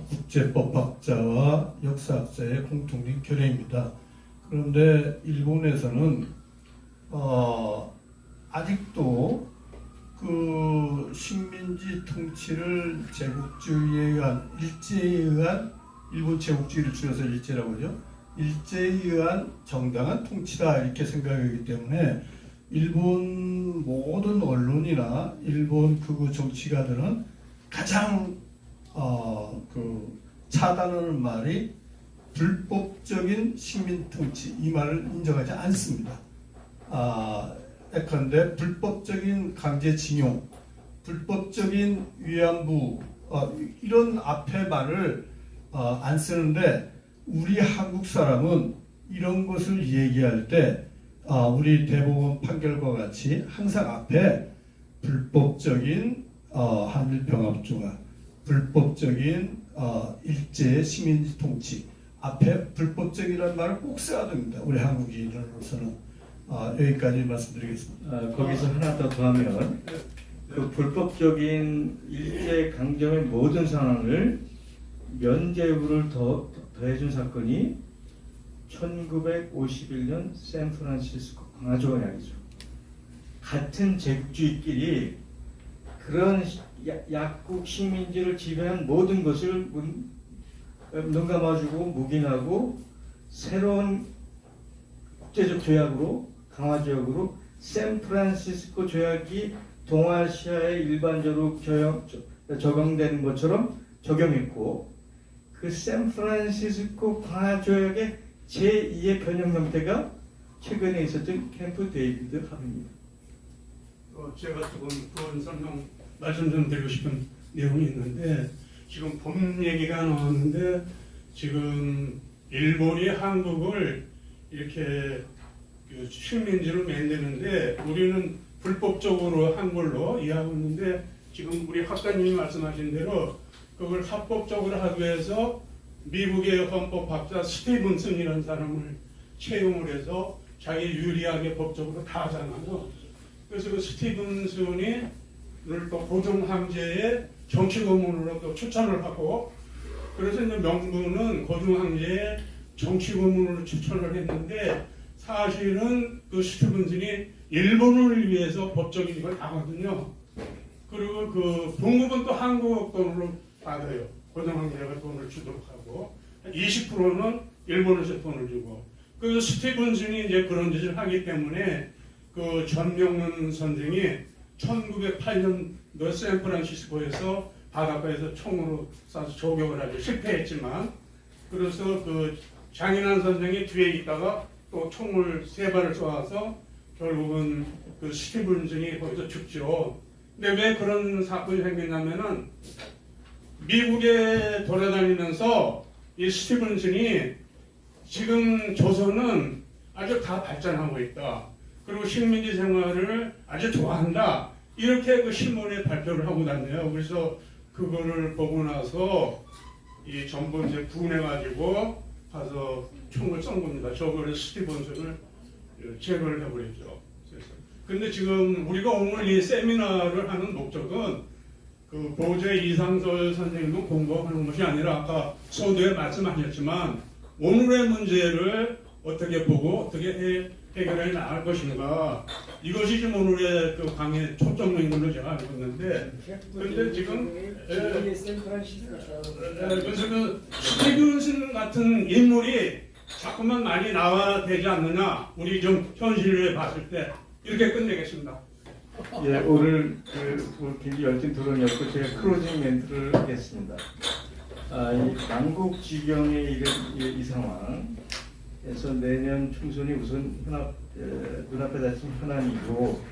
S10: 국제법학자와 역사학자의 공통된 결의입니다. 그런데 일본에서는 아직도 식민지 통치를 제국주의에 의한 일제에 의한 일본 제국주의를 줄여서 일제라고 하죠. 일제에 의한 정당한 통치다 이렇게 생각하기 때문에 일본 모든 언론이나 일본 극우 정치가들은 가장 차단하는 말이 불법적인 식민 통치 이 말을 인정하지 않습니다. 예컨대 불법적인 강제징용, 불법적인 위안부 이런 앞에 말을 안 쓰는데 우리 한국 사람은 이런 것을 얘기할 때 우리 대법원 판결과 같이 항상 앞에 불법적인 한일평화조약, 불법적인 일제 식민지 통치 앞에 불법적이라는 말을 꼭 써야 됩니다. 우리 한국인으로서는 여기까지 말씀드리겠습니다.
S4: 거기서 하나 더 더하면 그 불법적인 일제 강점의 모든 상황을 면죄부를 더해준 사건이 1951년 샌프란시스코 강화조약이죠. 같은 제국주의끼리 그런 약국 식민지를 지배한 모든 것을 눈 감아주고 묵인하고 새로운 국제적 조약으로 강화조약으로 샌프란시스코 조약이 동아시아에 일반적으로 적용되는 것처럼 적용했고 그 샌프란시스코 강화조약의 제2의 변형 형태가 최근에 있었던 캠프 데이비드 합의입니다.
S11: 제가 조금 그런 설명 말씀 좀 드리고 싶은 내용이 있는데 지금 법 얘기가 나왔는데 지금 일본이 한국을 이렇게 식민지로 만드는데 우리는 불법적으로 한 걸로 이해하고 있는데 지금 우리 학사님이 말씀하신 대로 그걸 합법적으로 하기 위해서 미국의 헌법학자 스티븐슨이라는 사람을 채용을 해서 자기 유리하게 법적으로 다 하잖아요. 그래서 그 스티븐슨이 또 고등황제의 정치 고문으로 또 추천을 하고 그래서 이제 명분은 고등황제의 정치 고문으로 추천을 했는데 사실은 그 스티븐슨이 일본을 위해서 법적인 걸 하거든요. 그리고 그 봉급은 또 한국 돈으로 받아요. 고등황제가 돈을 주도록 하고 20%는 일본에서 돈을 주고 그 스티븐슨이 이제 그런 짓을 하기 때문에 그 전명훈 선생이 1908년도 샌프란시스코에서 바닷가에서 총으로 쏴서 조격을 하죠. 실패했지만 그래서 그 장인환 선생이 뒤에 있다가 또 총을 3발을 쏘아서 결국은 그 스티븐슨이 거기서 죽죠. 근데 왜 그런 사건이 생겼냐면은 미국에 돌아다니면서 이 스티븐슨이 지금 조선은 아주 다 발전하고 있다. 그리고 식민지 생활을 아주 좋아한다. 이렇게 그 신문에 발표를 하고 다녀요. 그래서 그거를 보고 나서 이 전부 이제 분해가지고 가서 총을 쏜 겁니다. 저거를 스티븐슨을 제거를 해버렸죠. 근데 지금 우리가 오늘 이 세미나를 하는 목적은 그 보제 이상설 선생님도 공부하는 것이 아니라 아까 서두에 말씀하셨지만 오늘의 문제를 어떻게 보고 어떻게 해결해 나갈 것인가 이것이 좀 오늘의 그 강의 초점인 걸로 제가 알고 있는데, 그런데 지금 그래서 그 최균순 같은 인물이 자꾸만 많이 나와야 되지 않느냐, 우리 좀 현실에 봤을 때 이렇게 끝내겠습니다.
S4: 예, 오늘 오늘 굉장히 열띤 토론이었고 제가 클로징 멘트를 하겠습니다. 이 남북지경에 이른 이 상황에서 내년 총선이 우선 눈앞에 닥친 현안이고,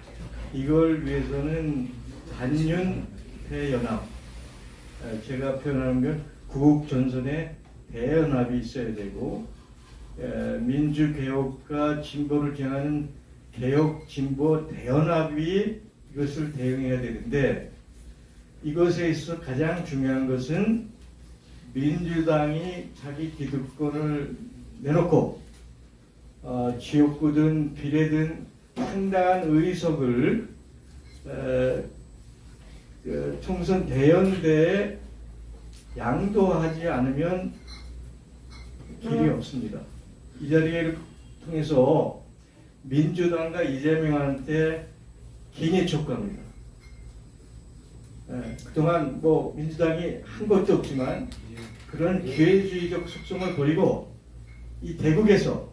S4: 이걸 위해서는 반윤 대연합, 제가 표현하는 건 구국 전선의 대연합이 있어야 되고, 민주개혁과 진보를 지향하는 개혁 진보 대연합이 이것을 대응해야 되는데, 이것에 있어 가장 중요한 것은 민주당이 자기 기득권을 내놓고 지역구든 비례든 상당한 의석을 총선 대연대에 양도하지 않으면 길이 없습니다. 이 자리를 통해서 민주당과 이재명한테 긴히 촉구합니다. 그동안 뭐 민주당이 한 것도 없지만 그런 기회주의적 속성을 버리고 이 대국에서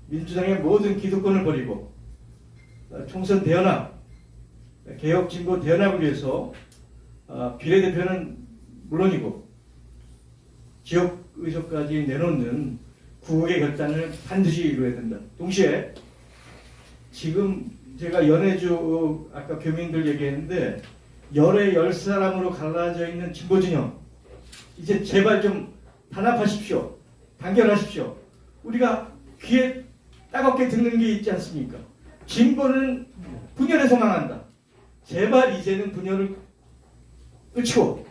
S4: 민주당의 모든 기득권을 버리고 총선 대연합, 개혁 진보 대연합을 위해서 비례대표는 물론이고 지역 의석까지 내놓는 구국의 결단을 반드시 이루어야 된다. 동시에 지금 제가 연해주 아까 교민들 얘기했는데 열에 10사람으로 갈라져 있는 진보 진영, 이제 제발 좀 단합하십시오. 단결하십시오. 우리가 귀에 따갑게 듣는 게 있지 않습니까? 진보는 분열에서 망한다. 제발 이제는 분열을 끝이고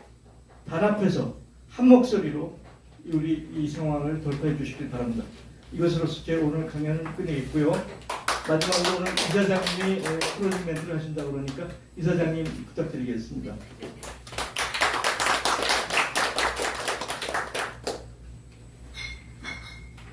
S4: 단합해서 한 목소리로 우리 이 상황을 돌파해 주시길 바랍니다. 이것으로서 제 오늘 강연을 끝내겠고요. 마지막으로 오늘 이사장님이 클로징 멘트를 하신다고 그러니까 이사장님 부탁드리겠습니다.